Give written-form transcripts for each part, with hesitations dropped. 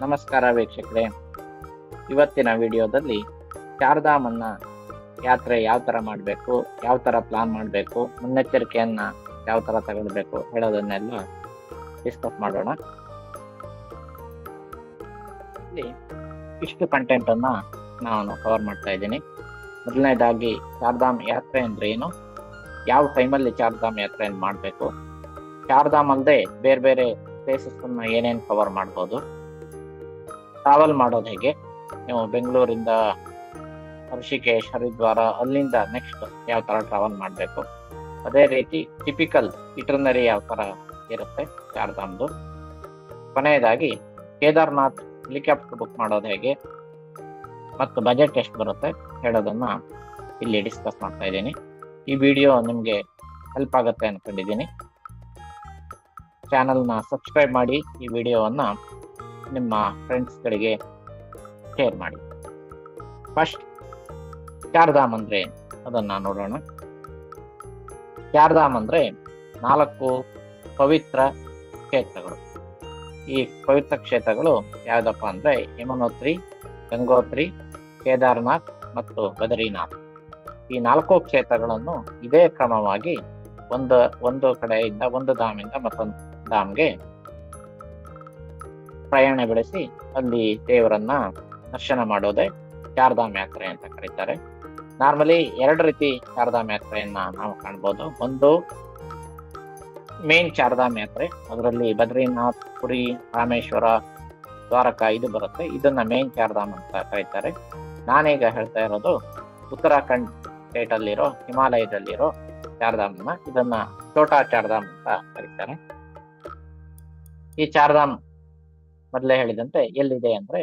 ನಮಸ್ಕಾರ ವೀಕ್ಷಕರೇ. ಇವತ್ತಿನ ವಿಡಿಯೋದಲ್ಲಿ ಚಾರ್ಧಾಮನ್ನ ಯಾತ್ರೆ ಯಾವ ಥರ ಮಾಡಬೇಕು, ಯಾವ ಥರ ಪ್ಲಾನ್ ಮಾಡಬೇಕು, ಮುನ್ನೆಚ್ಚರಿಕೆಯನ್ನ ಯಾವ ಥರ ತಗೊಳ್ಬೇಕು ಹೇಳೋದನ್ನೆಲ್ಲ ಡಿಸ್ಕಸ್ ಮಾಡೋಣ. ಇಲ್ಲಿ ಇಷ್ಟು ಕಂಟೆಂಟನ್ನು ನಾನು ಕವರ್ ಮಾಡ್ತಾ ಇದ್ದೀನಿ. ಮೊದಲನೇದಾಗಿ ಚಾರ್ಧಾಮ್ ಯಾತ್ರೆ ಅಂದ್ರೆ ಏನು, ಯಾವ ಟೈಮಲ್ಲಿ ಚಾರ್ಧಾಮ್ ಯಾತ್ರೆಯನ್ನು ಮಾಡಬೇಕು, ಚಾರ್ಧಾಮ್ ಅಲ್ಲದೆ ಬೇರೆ ಬೇರೆ ಪ್ಲೇಸಸ್ಸನ್ನು ಏನೇನು ಕವರ್ ಮಾಡ್ಬೋದು, ಟ್ರಾವೆಲ್ ಮಾಡೋದು ಹೇಗೆ, ನೀವು ಬೆಂಗಳೂರಿಂದ ಋಷಿಕೇಶ್, ಹರಿದ್ವಾರ, ಅಲ್ಲಿಂದ ನೆಕ್ಸ್ಟ್ ಯಾವ ಥರ ಟ್ರಾವೆಲ್ ಮಾಡಬೇಕು, ಅದೇ ರೀತಿ ಟಿಪಿಕಲ್ ಇಟರ್ನರಿ ಯಾವ ಥರ ಇರುತ್ತೆ ಚಾರ್ಧಾಮ್ದು. ಕೊನೆಯದಾಗಿ ಕೇದಾರ್ನಾಥ್ ಹೆಲಿಕಾಪ್ಟರ್ ಬುಕ್ ಮಾಡೋದು ಹೇಗೆ ಮತ್ತು ಬಜೆಟ್ ಎಷ್ಟು ಬರುತ್ತೆ ಹೇಳೋದನ್ನ ಇಲ್ಲಿ ಡಿಸ್ಕಸ್ ಮಾಡ್ತಾ ಇದ್ದೀನಿ. ಈ ವಿಡಿಯೋ ನಿಮಗೆ ಹೆಲ್ಪ್ ಆಗುತ್ತೆ ಅನ್ಕೊಂಡಿದ್ದೀನಿ. ಚಾನಲ್ನ ಸಬ್ಸ್ಕ್ರೈಬ್ ಮಾಡಿ, ಈ ವಿಡಿಯೋವನ್ನು ನಿಮ್ಮ ಫ್ರೆಂಡ್ಸ್ಗಳಿಗೆ ಶೇರ್ ಮಾಡಿ. ಫಸ್ಟ್ ಚಾರ್ಧಾಮ್ ಅಂದ್ರೆ ಅದನ್ನ ನೋಡೋಣ. ಚಾರ್ಧಾಮ್ ಅಂದ್ರೆ 4 ಪವಿತ್ರ ಕ್ಷೇತ್ರಗಳು. ಈ ಪವಿತ್ರ ಕ್ಷೇತ್ರಗಳು ಯಾವ್ದಪ್ಪ ಅಂದ್ರೆ ಯಮುನೋತ್ರಿ, ಗಂಗೋತ್ರಿ, ಕೇದಾರ್ನಾಥ್ ಮತ್ತು ಬದರಿನಾಥ್. ಈ 4 ಕ್ಷೇತ್ರಗಳನ್ನು ಇದೇ ಕ್ರಮವಾಗಿ ಒಂದು ಕಡೆಯಿಂದ ಒಂದು ಧಾಮಿಂದ ಮತ್ತೊಂದು ಧಾಮ್ಗೆ ಪ್ರಯಾಣ ಬೆಳೆಸಿ ಅಲ್ಲಿ ದೇವರನ್ನ ದರ್ಶನ ಮಾಡೋದೇ ಚಾರ್ಧಾಮ್ ಯಾತ್ರೆ ಅಂತ ಕರೀತಾರೆ. ನಾರ್ಮಲಿ 2 ರೀತಿ ಚಾರ್ಧಾಮ್ ಯಾತ್ರೆಯನ್ನ ನಾವು ಕಾಣ್ಬೋದು. ಒಂದು ಮೇನ್ ಚಾರ್ಧಾಮ್ ಯಾತ್ರೆ, ಅದರಲ್ಲಿ ಬದ್ರಿನಾಥ್, ಪುರಿ, ರಾಮೇಶ್ವರ, ದ್ವಾರಕಾ ಇದು ಬರುತ್ತೆ. ಇದನ್ನ ಮೇನ್ ಚಾರ್ಧಾಮ್ ಅಂತ ಕರೀತಾರೆ. ನಾನೀಗ ಹೇಳ್ತಾ ಇರೋದು ಉತ್ತರಾಖಂಡ್ ಸ್ಟೇಟ್ ಅಲ್ಲಿರೋ ಹಿಮಾಲಯದಲ್ಲಿರೋ ಚಾರ್ಧಾಮ್ನ, ಇದನ್ನ ಛೋಟಾ ಚಾರ್ಧಾಮ್ ಅಂತ ಕರೀತಾರೆ. ಈ ಚಾರ್ಧಾಮ್ ಮೊದಲೇ ಹೇಳಿದಂತೆ ಎಲ್ಲಿದೆ ಅಂದ್ರೆ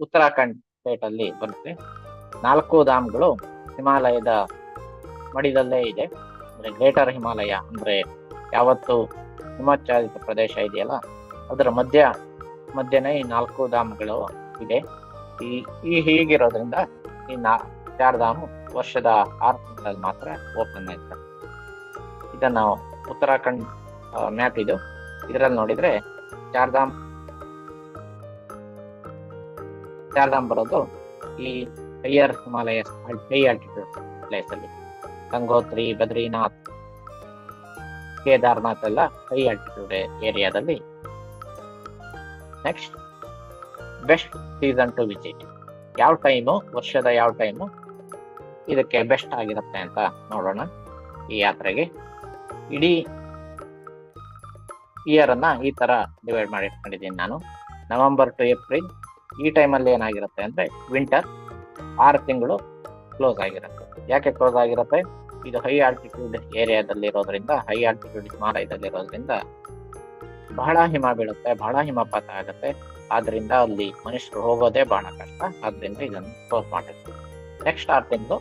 ಉತ್ತರಾಖಂಡ್ ಸ್ಟೇಟ್ ಅಲ್ಲಿ ಬರುತ್ತೆ. 4 ಧಾಮ್ಗಳು ಹಿಮಾಲಯದ ಮಡಿದಲ್ಲೇ ಇದೆ. ಅಂದ್ರೆ ಗ್ರೇಟರ್ ಹಿಮಾಲಯ ಅಂದ್ರೆ ಯಾವತ್ತು ಹಿಮಾಚ್ಛಾದಿತ ಪ್ರದೇಶ ಇದೆಯಲ್ಲ, ಅದರ ಮಧ್ಯನೇ ಈ 4 ಧಾಮ್ಗಳು ಇದೆ. ಈ ಹೀಗಿರೋದ್ರಿಂದ ಈ ಚಾರ್ಧಾಮ್ ವರ್ಷದ 6 ತಿಂಗಳಲ್ಲಿ ಮಾತ್ರ ಓಪನ್ ಆಯ್ತು. ಇದನ್ನ ಉತ್ತರಾಖಂಡ್ ಮ್ಯಾಪ್ ಇದು. ಇದರಲ್ಲಿ ನೋಡಿದ್ರೆ ಚಾರ್ಧಾಮ್ ಬರೋದು ಈ higher Himalaya, high altitude place ಅಲ್ಲಿ. ಗಂಗೋತ್ರಿ, ಬದ್ರಿನಾಥ್, ಕೇದಾರ್ನಾಥ್ ಎಲ್ಲ ಹೈ ಆಲ್ಟಿಟ್ಯೂಡ್ ಏರಿಯಾದಲ್ಲಿ. Next best season two visit, ಯಾವ ಟೈಮು, ವರ್ಷದ ಯಾವ ಟೈಮು ಇದಕ್ಕೆ ಬೆಸ್ಟ್ ಆಗಿರುತ್ತೆ ಅಂತ ನೋಡೋಣ. ಈ ಯಾತ್ರೆಗೆ ಇಡೀ ಇಯರ್ ಅನ್ನ ಈ ತರ ಡಿವೈಡ್ ಮಾಡಿ ಇಟ್ಕೊಂಡಿದ್ದೀನಿ ನಾನು. ನವೆಂಬರ್ ಟು ಏಪ್ರಿಲ್ ಈ ಟೈಮಲ್ಲಿ ಏನಾಗಿರುತ್ತೆ ಅಂದ್ರೆ ವಿಂಟರ್, 6 ತಿಂಗಳು ಕ್ಲೋಸ್ ಆಗಿರುತ್ತೆ. ಯಾಕೆ ಕ್ಲೋಸ್ ಆಗಿರುತ್ತೆ? ಇದು ಹೈ ಆಲ್ಟಿಟ್ಯೂಡ್ ಏರಿಯಾದಲ್ಲಿ ಇರೋದ್ರಿಂದ, ಹೈ ಆಲ್ಟಿಟ್ಯೂಡ್ ಹಿಮಾಲಯದಲ್ಲಿರೋದ್ರಿಂದ ಬಹಳ ಹಿಮ ಬೀಳುತ್ತೆ, ಬಹಳ ಹಿಮಪಾತ ಆಗುತ್ತೆ. ಆದ್ರಿಂದ ಅಲ್ಲಿ ಮನುಷ್ಯರು ಹೋಗೋದೇ ಬಹಳ ಕಷ್ಟ. ಆದ್ರಿಂದ ಇದನ್ನು ಕ್ಲೋಸ್ ಮಾಡಿರ್ತೀವಿ. ನೆಕ್ಸ್ಟ್ 6 ತಿಂಗಳು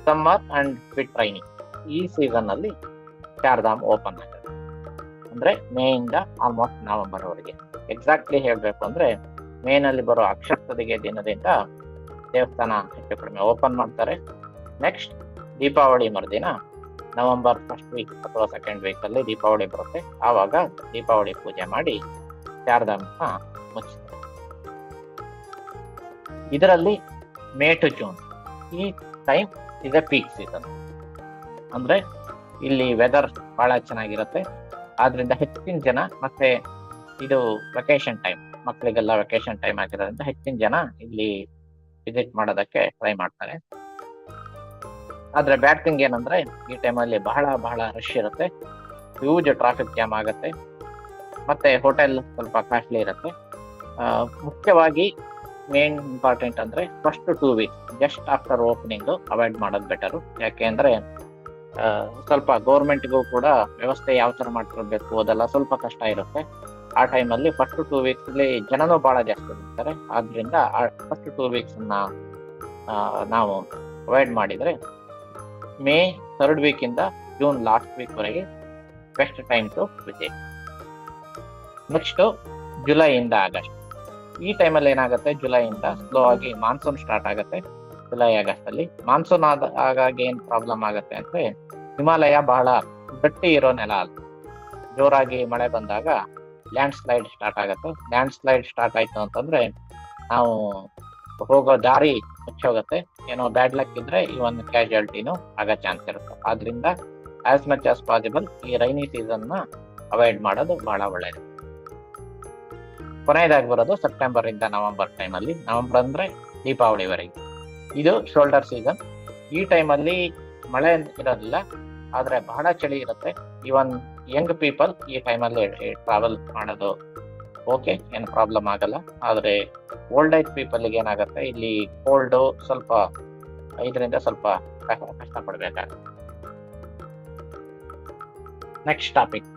ಸಮ್ಮರ್ ಅಂಡ್ ಬಿಟ್ ರೈನಿಂಗ್, ಈ ಸೀಸನ್ ಅಲ್ಲಿ ಚಾರ್ಧಾಮ್ ಓಪನ್ ಆಗುತ್ತೆ. ಅಂದ್ರೆ ಮೇ ಇಂದ ಆಲ್ಮೋಸ್ಟ್ ನವೆಂಬರ್ ವರೆಗೆ. ಎಕ್ಸಾಕ್ಟ್ಲಿ ಹೇಳ್ಬೇಕು ಅಂದ್ರೆ ಮೇನಲ್ಲಿ ಬರೋ ಅಕ್ಷತದಿಗೆ ದಿನದಿಂದ ದೇವಸ್ಥಾನ ಹೆಚ್ಚು ಕಡಿಮೆ ಓಪನ್ ಮಾಡ್ತಾರೆ. ನೆಕ್ಸ್ಟ್ ದೀಪಾವಳಿ ಮರುದಿನ ನವೆಂಬರ್ ಫಸ್ಟ್ ವೀಕ್ ಅಥವಾ ಸೆಕೆಂಡ್ ವೀಕ್ ಅಲ್ಲಿ ದೀಪಾವಳಿ ಬರುತ್ತೆ. ಆವಾಗ ದೀಪಾವಳಿ ಪೂಜೆ ಮಾಡಿ ಚಾರ್ಧಾಮ್ನ ಮುಚ್ಚುತ್ತಾರೆ. ಇದರಲ್ಲಿ ಮೇ ಟು ಜೂನ್ ಈ ಟೈಮ್ ಇದೆ ಪೀಕ್ ಸೀಸನ್. ಅಂದ್ರೆ ಇಲ್ಲಿ ವೆದರ್ ಬಹಳ ಚೆನ್ನಾಗಿರುತ್ತೆ. ಆದ್ರಿಂದ ಹೆಚ್ಚಿನ ಜನ, ಮತ್ತೆ ಇದು ವೆಕೇಶನ್ ಟೈಮ್, ಮಕ್ಕಳಿಗೆಲ್ಲ ವೆಕೇಶನ್ ಟೈಮ್ ಆಗಿರೋದ್ರಿಂದ ಹೆಚ್ಚಿನ ಜನ ಇಲ್ಲಿ ವಿಸಿಟ್ ಮಾಡೋದಕ್ಕೆ ಟ್ರೈ ಮಾಡ್ತಾರೆ. ಆದ್ರೆ ಬ್ಯಾಡ್ ಥಿಂಗ್ ಏನಂದ್ರೆ ಈ ಟೈಮಲ್ಲಿ ಬಹಳ ರಶ್ ಇರುತ್ತೆ, ಹ್ಯೂಜ್ ಟ್ರಾಫಿಕ್ ಜಾಮ್ ಆಗುತ್ತೆ, ಮತ್ತೆ ಹೋಟೆಲ್ ಸ್ವಲ್ಪ ಕಾಸ್ಟ್ಲಿ ಇರುತ್ತೆ. ಮುಖ್ಯವಾಗಿ ಮೇನ್ ಇಂಪಾರ್ಟೆಂಟ್ ಅಂದ್ರೆ first 2 weeks just after opening avoid ಮಾಡೋದು ಬೆಟರು. ಯಾಕೆ ಅಂದ್ರೆ ಸ್ವಲ್ಪ ಗೌರ್ಮೆಂಟ್ಗೂ ಕೂಡ ವ್ಯವಸ್ಥೆ ಯಾವ ತರ ಮಾಡ್ಕೊಳ್ಬೇಕು ಅದೆಲ್ಲ ಸ್ವಲ್ಪ ಕಷ್ಟ ಇರುತ್ತೆ. ಆ ಟೈಮಲ್ಲಿ ಫಸ್ಟ್ 2 ವೀಕ್ಸ್ ಅಲ್ಲಿ ಜನನೂ ಬಹಳ ಜಾಸ್ತಿ ಇರ್ತಾರೆ. ಆದ್ರಿಂದ ಫಸ್ಟ್ 2 ವೀಕ್ಸ್ ನಾವು ಅವಾಯ್ಡ್ ಮಾಡಿದ್ರೆ ಮೇ 3rd ವೀಕ್ ಇಂದ ಜೂನ್ ಲಾಸ್ಟ್ ವೀಕ್ ವರೆಗೆ best time to visit. Next ಜುಲೈಯಿಂದ ಆಗಸ್ಟ್, ಈ ಟೈಮಲ್ಲಿ ಏನಾಗುತ್ತೆ, ಜುಲೈಯಿಂದ ಸ್ಲೋ ಆಗಿ ಮಾನ್ಸೂನ್ ಸ್ಟಾರ್ಟ್ ಆಗುತ್ತೆ. ಜುಲೈ ಆಗಸ್ಟ್ ಅಲ್ಲಿ ಮಾನ್ಸೂನ್ ಆಗಾಗ ಏನ್ ಪ್ರಾಬ್ಲಮ್ ಆಗುತ್ತೆ ಅಂದ್ರೆ ಹಿಮಾಲಯ ಬಹಳ ಗಟ್ಟಿ ಇರೋ ನೆಲ ಅಲ್ಲ. ಜೋರಾಗಿ ಮಳೆ ಬಂದಾಗ ಲ್ಯಾಂಡ್ ಸ್ಲೈಡ್ ಸ್ಟಾರ್ಟ್ ಆಗುತ್ತೆ. ಲ್ಯಾಂಡ್ ಸ್ಲೈಡ್ ಸ್ಟಾರ್ಟ್ ಆಯ್ತು ಅಂತಂದ್ರೆ ನಾವು ಹೋಗೋ ದಾರಿ ಮುಚ್ಚೋಗುತ್ತೆ. ಏನೋ ಬ್ಯಾಡ್ ಲಕ್ ಇದ್ರೆ ಈ ಒಂದು ಕ್ಯಾಶುಯಾಲಿಟಿನೂ ಆಗೋ ಚಾನ್ಸ್ ಇರುತ್ತೆ. ಆದ್ರಿಂದ ಆಸ್ ಮಚ್ ಆಸ್ ಪಾಸಿಬಲ್ ಈ ರೈನಿ ಸೀಸನ್ ನ ಅವಾಯ್ಡ್ ಮಾಡೋದು ಬಹಳ ಒಳ್ಳೆಯದು. ಕೊನೆಯದಾಗಿ ಬರೋದು ಸೆಪ್ಟೆಂಬರ್ ಇಂದ ನವೆಂಬರ್ ಟೈಮಲ್ಲಿ. ನವೆಂಬರ್ ಅಂದ್ರೆ ದೀಪಾವಳಿವರೆಗೆ. ಇದು ಶೋಲ್ಡರ್ ಸೀಸನ್. ಈ ಟೈಮಲ್ಲಿ ಮಳೆ ಇರೋದಿಲ್ಲ, ಆದ್ರೆ ಬಹಳ ಚಳಿ ಇರುತ್ತೆ. ಇವನ್ ಯಂಗ್ ಪೀಪಲ್ ಈ ಟೈಮಲ್ಲಿ ಟ್ರಾವೆಲ್ ಮಾಡೋದು ಓಕೆ, ಏನು ಪ್ರಾಬ್ಲಮ್ ಆಗಲ್ಲ. ಆದ್ರೆ ಓಲ್ಡ್ ಏಜ್ ಪೀಪಲ್ಗೆ ಏನಾಗುತ್ತೆ, ಇಲ್ಲಿ ಕೋಲ್ಡ್ ಸ್ವಲ್ಪ ಇದರಿಂದ ಸ್ವಲ್ಪ ಕಷ್ಟ ಪಡ್ಬೇಕಾಗುತ್ತೆ. ನೆಕ್ಸ್ಟ್ ಟಾಪಿಕ್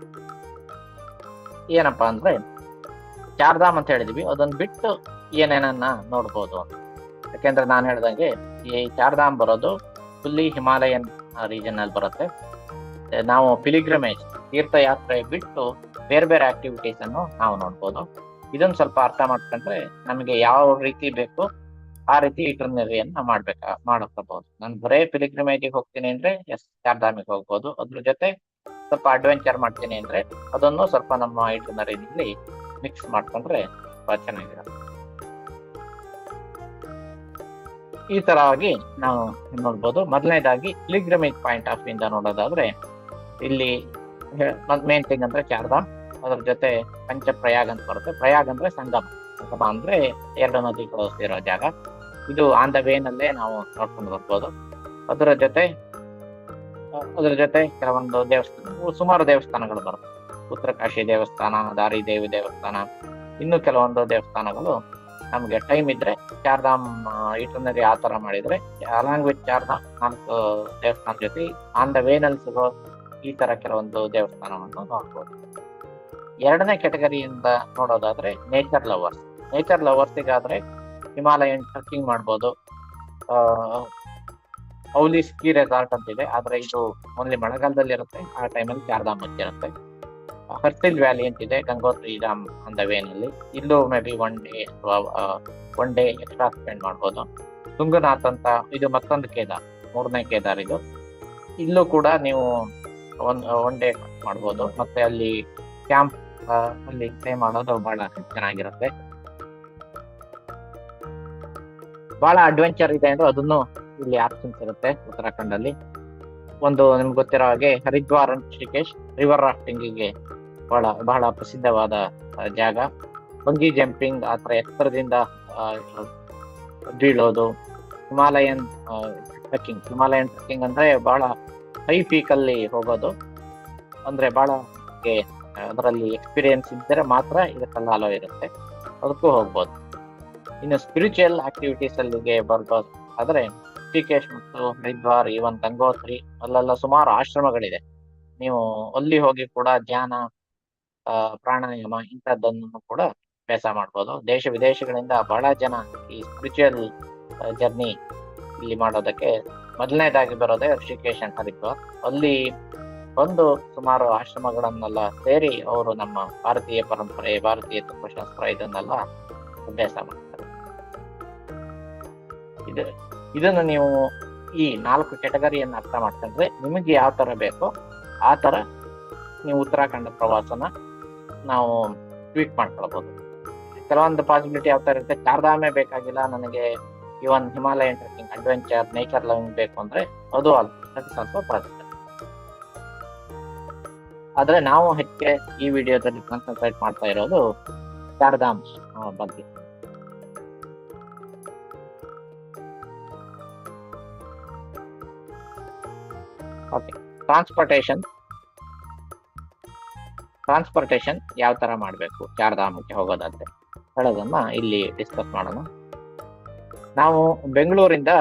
ಏನಪ್ಪಾ ಅಂದ್ರೆ ಚಾರ್ಧಾಮ್ ಅಂತ ಹೇಳಿದ್ವಿ. ಅದನ್ನ ಬಿಟ್ಟು ಏನೇನನ್ನ ನೋಡ್ಬೋದು ಅಂತ. ಯಾಕೆಂದ್ರೆ ನಾನು ಹೇಳ್ದಂಗೆ ಈ ಚಾರ್ಧಾಮ್ ಬರೋದು ಫುಲ್ಲಿ ಹಿಮಾಲಯನ್ ರೀಜನ್ ಅಲ್ಲಿ ಬರುತ್ತೆ. ನಾವು ಪಿಲಿಗ್ರಿಮೇಜ್ ತೀರ್ಥಯಾತ್ರೆ ಬಿಟ್ಟು ಬೇರೆ ಬೇರೆ ಆಕ್ಟಿವಿಟೀಸ್ ಅನ್ನು ನಾವು ನೋಡ್ಬೋದು. ಇದನ್ನ ಸ್ವಲ್ಪ ಅರ್ಥ ಮಾಡ್ಕೊಂಡ್ರೆ ನಮಗೆ ಯಾವ ರೀತಿ ಬೇಕು ಆ ರೀತಿ ಇಟರ್ನರಿಯನ್ನ ಮಾಡ್ಕೋಬಹುದು. ನಾನು ಬರೇ ಪಿಲಿಗ್ರಿಮೇಜಿಗೆ ಹೋಗ್ತೀನಿ ಅಂದ್ರೆ ಚಾರ್ಧಾಮಿಗೆ ಹೋಗ್ಬೋದು. ಅದ್ರ ಜೊತೆ ಸ್ವಲ್ಪ ಅಡ್ವೆಂಚರ್ ಮಾಡ್ತೀನಿ ಅಂದ್ರೆ ಅದನ್ನು ಸ್ವಲ್ಪ ನಮ್ಮ ಇಟರ್ನರಿನಲ್ಲಿ ಮಿಕ್ಸ್ ಮಾಡ್ಕೊಂಡ್ರೆ ತುಂಬಾ ಚೆನ್ನಾಗಿರುತ್ತೆ. ಈ ತರವಾಗಿ ನಾವು ನೋಡ್ಬೋದು. ಮೊದಲನೇದಾಗಿ ಪಿಲಿಗ್ರಿಮೇಜ್ ಪಾಯಿಂಟ್ ಆಫ್ ಇಂದ ನೋಡೋದಾದ್ರೆ ಇಲ್ಲಿ ಮೇನ್ ಥಿಂಗ್ ಅಂದ್ರೆ ಚಾರ್ಧಾಮ್, ಅದ್ರ ಜೊತೆ ಪಂಚಪ್ರಯಾಗ್ ಅಂತ ಬರುತ್ತೆ. ಪ್ರಯಾಗ್ ಅಂದ್ರೆ ಸಂಗಮ. ಸಂಗಮ ಅಂದ್ರೆ ಎರಡು ನದಿಗಳು ಸೇರೋ ಜಾಗ. ಇದು ಆನ್ ದ ವೇನಲ್ಲೇ ನಾವು ನೋಡ್ಕೊಂಡು ಬರ್ಬೋದು. ಅದರ ಜೊತೆ ಕೆಲವೊಂದು ಸುಮಾರು ದೇವಸ್ಥಾನಗಳು ಬರುತ್ತೆ. ಉತ್ತರಕಾಶಿ ದೇವಸ್ಥಾನ, ದಾರಿ ದೇವಿ ದೇವಸ್ಥಾನ, ಇನ್ನು ಕೆಲವೊಂದು ದೇವಸ್ಥಾನಗಳು ನಮ್ಗೆ ಟೈಮ್ ಇದ್ರೆ ಚಾರ್ಧಾಮ್ ಇಟರ್ನರಿ ಆ ತರ ಮಾಡಿದ್ರೆ ಅಲಾಂಗ್ ವಿತ್ ಚಾರ್ಧಾಮ್ 4 ದೇವಸ್ಥಾನ ಜೊತೆ ಆನ್ ದ ವೇನಲ್ಲಿ ಸಿಗೋ ಈ ತರ ಕೆಲವೊಂದು ದೇವಸ್ಥಾನವನ್ನು ನೋಡ್ಬೋದು. ಎರಡನೇ ಕೆಟಗರಿಯಿಂದ ನೋಡೋದಾದ್ರೆ ನೇಚರ್ ಲವರ್ಸಿಗಾದ್ರೆ ಹಿಮಾಲಯನ್ ಟ್ರೆಕ್ಕಿಂಗ್ ಮಾಡ್ಬೋದು. ಔಲಿ ಸ್ಕೀ ರೆಸಾರ್ಟ್ ಅಂತಿದೆ, ಆದ್ರೆ ಇದು ಓನ್ಲಿ ಮಳೆಗಾಲದಲ್ಲಿ ಇರುತ್ತೆ. ಆ ಟೈಮಲ್ಲಿ ಚಾರ್ಧಾಮ್ ಇರುತ್ತೆ. ಹರ್ಸಿಲ್ ವ್ಯಾಲಿ ಅಂತಿದೆ ಗಂಗೋತ್ರಿ ಧಾಮ್ ಆನ್ ದ ವೇನಲ್ಲಿ. ಇಲ್ಲೂ may be one day extra spend ಮಾಡ್ಬೋದು. ತುಂಗನಾಥ್ ಅಂತ ಇದು ಮತ್ತೊಂದು ಕೇದಾರ್, 3ನೇ ಕೇದಾರ್ ಇದು. ಇಲ್ಲೂ ಕೂಡ ನೀವು ಒನ್ ಡೇ ಮಾಡ್ಬೋದು. ಮತ್ತೆ ಅಲ್ಲಿ ಕ್ಯಾಂಪ್ ಅಲ್ಲಿ ಸ್ಟೇ ಮಾಡೋದು ಬಹಳ ಚೆನ್ನಾಗಿರುತ್ತೆ. ಬಹಳ ಅಡ್ವೆಂಚರ್ ಇದೆ ಅಂದ್ರೆ ಅದನ್ನು ಇಲ್ಲಿ ಆಪ್ಷನ್ಸ್ ಇರುತ್ತೆ. ಉತ್ತರಾಖಂಡ್ ಅಲ್ಲಿ ಒಂದು ನಿಮ್ಗೆ ಗೊತ್ತಿರೋ ಹಾಗೆ ಹರಿದ್ವಾರ್ ಋಷಿಕೇಶ್ ರಿವರ್ ರಾಫ್ಟಿಂಗಿಗೆ ಬಹಳ ಪ್ರಸಿದ್ಧವಾದ ಜಾಗ. ಬಂಗಿ ಜಂಪಿಂಗ್ ಆತರ ಎತ್ತರದಿಂದ ಬೀಳೋದು. ಹಿಮಾಲಯನ್ ಟ್ರೆಕ್ಕಿಂಗ್ ಅಂದ್ರೆ ಬಹಳ ಹೈ ಪೀಕ್ ಅಲ್ಲಿ ಹೋಗೋದು. ಅಂದ್ರೆ ಬಹಳ ಅದರಲ್ಲಿ ಎಕ್ಸ್ಪೀರಿಯನ್ಸ್ ಇದ್ದರೆ ಮಾತ್ರ ಇದಕ್ಕೆಲ್ಲ ಅಲೋ ಇರುತ್ತೆ, ಅದಕ್ಕೂ ಹೋಗ್ಬೋದು. ಇನ್ನು ಸ್ಪಿರಿಚುವಲ್ ಆಕ್ಟಿವಿಟೀಸ್ ಅಲ್ಲಿಗೆ ಬರ್ಬೋದು ಆದ್ರೆ ಋಷಿಕೇಶ್ ಮತ್ತು ಹರಿದ್ವಾರ್, ಈವನ್ ಗಂಗೋತ್ರಿ ಅಲ್ಲೆಲ್ಲ ಸುಮಾರು ಆಶ್ರಮಗಳಿದೆ. ನೀವು ಅಲ್ಲಿ ಹೋಗಿ ಕೂಡ ಧ್ಯಾನ, ಪ್ರಾಣಾಯಾಮ ಇಂಥದ್ದನ್ನು ಕೂಡ ಅಭ್ಯಾಸ ಮಾಡ್ಬೋದು. ದೇಶ ವಿದೇಶಗಳಿಂದ ಬಹಳ ಜನ ಈ ಸ್ಪಿರಿಚುವಲ್ ಜರ್ನಿ ಇಲ್ಲಿ ಮಾಡೋದಕ್ಕೆ ಮೊದಲನೇದಾಗಿ ಬರೋದೇ ಋಷಿಕೇಶ್ ಅಂಡ್ ಹರಿದ್ವಾರ್. ಅಲ್ಲಿ ಒಂದು ಸುಮಾರು ಆಶ್ರಮಗಳನ್ನೆಲ್ಲ ಸೇರಿ ಅವರು ನಮ್ಮ ಭಾರತೀಯ ಪರಂಪರೆ, ಭಾರತೀಯ ತತ್ವಶಾಸ್ತ್ರ ಇದನ್ನೆಲ್ಲ ಅಭ್ಯಾಸ ಮಾಡ್ತಾರೆ. ಇದನ್ನು ನೀವು ಈ 4 ಕೆಟಗರಿಯನ್ನು ಅರ್ಥ ಮಾಡ್ಕೊಂಡ್ರೆ ನಿಮಗೆ ಯಾವ ತರ ಬೇಕೋ ಆ ತರ ನೀವು ಉತ್ತರಾಖಂಡ ಪ್ರವಾಸನ ನಾವು ಟ್ವೀಟ್ ಮಾಡ್ಕೊಳ್ಬಹುದು. ಕೆಲವೊಂದು ಪಾಸಿಬಿಲಿಟಿ ಯಾವ ತರ ಇರುತ್ತೆ, ಚಾರ್ಧಾಮೇ ಬೇಕಾಗಿಲ್ಲ ನನಗೆ, even Himalayan trekking, adventure, nature loving ಬೇಕು ಅಂದ್ರೆ ಅದು ಸ್ವಲ್ಪ ಪಾಸಿಬಲ್. ಆದ್ರೆ ನಾವು ಹೆಚ್ಚೆ ಈ ವಿಡಿಯೋದಲ್ಲಿ ಕಾನ್ಸಂಟ್ರೇಟ್ ಮಾಡ್ತಾ ಇರೋದು ಚಾರ್ಧಾಮ್ ಬಗ್ಗೆ. ಓಕೆ, ಟ್ರಾನ್ಸ್ಪೋರ್ಟೇಶನ್ ಯಾವ ತರ ಮಾಡ್ಬೇಕು ಚಾರ್ಧಾಮಕ್ಕೆ ಹೋಗೋದಾದ್ರೆ ಹೇಳೋದನ್ನ ಇಲ್ಲಿ ಡಿಸ್ಕಸ್ ಮಾಡೋಣ. ನಾವು ಬೆಂಗಳೂರಿಂದ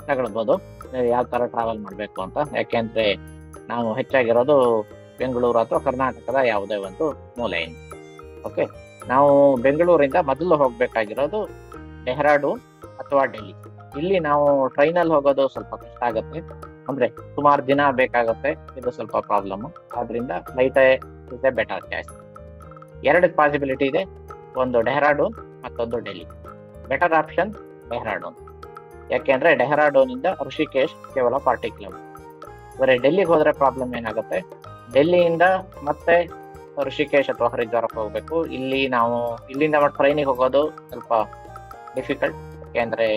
ತಗೊಳ್ಬೋದು ಯಾವ ತರ ಟ್ರಾವೆಲ್ ಮಾಡ್ಬೇಕು ಅಂತ. ಯಾಕೆಂದ್ರೆ ನಾವು ಹೆಚ್ಚಾಗಿರೋದು ಬೆಂಗಳೂರು ಅಥವಾ ಕರ್ನಾಟಕದ ಯಾವುದೇ ಒಂದು ಮೂಲೆಯಿಂದ. ಓಕೆ, ನಾವು ಬೆಂಗಳೂರಿಂದ ಮೊದಲು ಹೋಗ್ಬೇಕಾಗಿರೋದು ಡೆಹ್ರಾಡೂನ್ ಅಥವಾ ಡೆಲ್ಲಿ. ಇಲ್ಲಿ ನಾವು ಟ್ರೈನಲ್ಲಿ ಹೋಗೋದು ಸ್ವಲ್ಪ ಕಷ್ಟ ಆಗುತ್ತೆ, ಅಂದ್ರೆ ಸುಮಾರು ದಿನ ಬೇಕಾಗುತ್ತೆ. ಇದು ಸ್ವಲ್ಪ ಪ್ರಾಬ್ಲಮ್. ಆದ್ರಿಂದ flight is A better choice. 2 possibility ಇದೆ, ಒಂದು ಡೆಹ್ರಾಡೂನ್ ಮತ್ತೊಂದು ಡೆಲ್ಲಿ. Better option Dehradun. ಯಾಕೆಂದ್ರೆ ಡೆಹ್ರಾಡೂನ್ ಇಂದ ಋಷಿಕೇಶ್ ಕೇವಲ 40 ಕಿಲೋಮೀಟರ್. ಬರೀ ಡೆಲ್ಲಿಗೆ ಹೋದ್ರೆ ಪ್ರಾಬ್ಲಮ್ ಏನಾಗುತ್ತೆ, ಡೆಲ್ಲಿಯಿಂದ ಮತ್ತೆ ಋಷಿಕೇಶ್ ಅಥವಾ ಹರಿದ್ವಾರಕ್ಕೆ ಹೋಗ್ಬೇಕು. ಇಲ್ಲಿಂದ ಟ್ರೈನಿಗೆ ಹೋಗೋದು ಸ್ವಲ್ಪ ಡಿಫಿಕಲ್ಟ್, ಯಾಕೆಂದ್ರೆ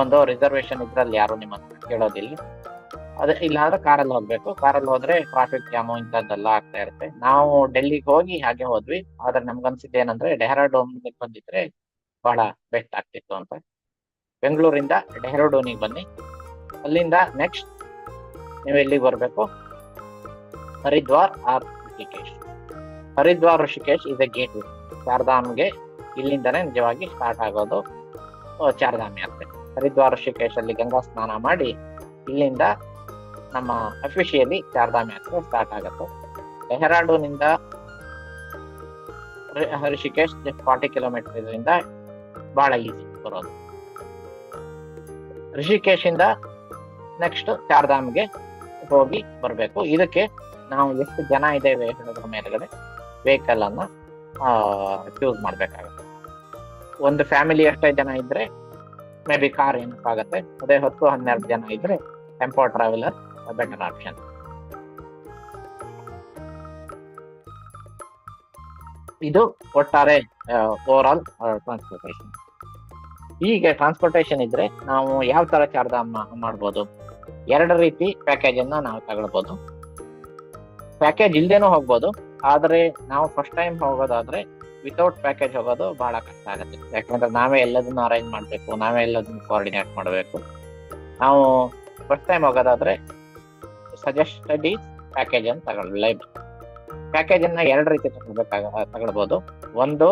ಒಂದು ರಿಸರ್ವೇಶನ್ ಇದ್ರಲ್ಲಿ ಯಾರು ನಿಮ್ಮನ್ನು ಕೇಳೋದಿಲ್ಲ. ಅದೇ ಇಲ್ಲಾಂದ್ರೆ ಕಾರಲ್ಲಿ ಹೋಗ್ಬೇಕು. ಕಾರಲ್ಲಿ ಹೋದ್ರೆ ಟ್ರಾಫಿಕ್ ಜಾಮು ಇಂಥದ್ದೆಲ್ಲ ಆಗ್ತಾ ಇರುತ್ತೆ. ನಾವು ಡೆಲ್ಲಿಗೆ ಹೋಗಿ ಹಾಗೆ ಹೋದ್ವಿ. ಆದ್ರೆ ನಮ್ಗನ್ಸಿದ್ದು ಏನಂದ್ರೆ ಡೆಹ್ರಾಡೂನ್ ಬಂದಿದ್ರೆ ಬಹಳ ಬೆಸ್ಟ್ ಆಗ್ತಿತ್ತು ಅಂತ. ಬೆಂಗಳೂರಿಂದ ಡೆಹ್ರಾಡೂನಿಗೆ ಬನ್ನಿ. ಅಲ್ಲಿಂದ ನೆಕ್ಸ್ಟ್ ನೀವು ಎಲ್ಲಿಗೆ ಬರ್ಬೇಕು? Haridwar or Rishikesh. Haridwar Rishikesh is a gateway ಚಾರ್ಧಾಮ್ಗೆ. ಇಲ್ಲಿಂದನೇ ನಿಜವಾಗಿ ಸ್ಟಾರ್ಟ್ ಆಗೋದು ಚಾರ್ಧಾಮ್ ಯಾತ್ರೆ. ಹರಿದ್ವಾರ್ ಋಷಿಕೇಶ್ ಅಲ್ಲಿ ಗಂಗಾ ಸ್ನಾನ ಮಾಡಿ ಇಲ್ಲಿಂದ ನಮ್ಮ ಅಫಿಷಿಯಲಿ ಚಾರ್ಧಾಮ್ ಯಾತ್ರೆ ಸ್ಟಾರ್ಟ್ ಆಗುತ್ತೆ. ಡೆಹ್ರಾಡೂನಿಂದ ಋಷಿಕೇಶ್ 40 ಕಿಲೋಮೀಟರ್ ಇದರಿಂದ ಬಹಳ ಈಸಿ ಬರೋದು. ಋಷಿಕೇಶ್ ಇಂದ ನೆಕ್ಸ್ಟ್ ಚಾರ್ಧಾಮ್ಗೆ ಹೋಗಿ ಬರ್ಬೇಕು. ಇದಕ್ಕೆ ನಾವು ಎಷ್ಟು ಜನ ಇದ್ದೇವೆ ಹೇಳೋದ್ರ ಮೇಲ್ಗಡೆ ವೆಹಿಕಲ್ ಅನ್ನ ಚೂಸ್ ಮಾಡ್ಬೇಕಾಗುತ್ತೆ. ಒಂದು ಫ್ಯಾಮಿಲಿ ಎಷ್ಟೇ ಜನ ಇದ್ರೆ ಮೇ ಬಿ ಕಾರ್ ಏನಕ್ಕಾಗತ್ತೆ. ಅದೇ 10-12 ಜನ ಇದ್ರೆ ಟೆಂಪೋ ಟ್ರಾವೆಲರ್ ಬೆಟರ್ ಆಪ್ಷನ್. ಇದು ಒಟ್ಟಾರೆ ಓವರ್ ಆಲ್ ಟ್ರಾನ್ಸ್ಪೋರ್ಟೇಷನ್. ಹೀಗೆ ಟ್ರಾನ್ಸ್ಪೋರ್ಟೇಷನ್ ಇದ್ರೆ ನಾವು ಯಾವ ತರ ಚಾರ್ಧಾಮ್ ಮಾಡ್ಬೋದು? 2 ರೀತಿ ಪ್ಯಾಕೇಜ್ ಅನ್ನ ನಾವು ತಗೊಳ್ಬೋದು. ಪ್ಯಾಕೇಜ್ ಇಲ್ದೇನೂ ಹೋಗ್ಬೋದು. ಆದ್ರೆ ನಾವು ಫಸ್ಟ್ ಟೈಮ್ ಹೋಗೋದಾದ್ರೆ ವಿತೌಟ್ ಪ್ಯಾಕೇಜ್ ಹೋಗೋದು ಬಹಳ ಕಷ್ಟ ಆಗುತ್ತೆ. ಯಾಕಂದ್ರೆ ನಾವೇ ಎಲ್ಲದನ್ನು ಅರೇಂಜ್ ಮಾಡ್ಬೇಕು, ನಾವೇ ಎಲ್ಲದನ್ನು ಕೋಆರ್ಡಿನೇಟ್ ಮಾಡಬೇಕು. ನಾವು ಫಸ್ಟ್ ಟೈಮ್ ಹೋಗೋದಾದ್ರೆ ಸಜೆಸ್ಟೆಡ್ ಈಸ್ ಪ್ಯಾಕೇಜ್ ಅಂತ ತಗೊಳ್ಳೇಬೇಕು. ಪ್ಯಾಕೇಜ್ ಅನ್ನ 2 ರೀತಿ ತಗೊಳ್ಬಹುದು. ಒಂದು,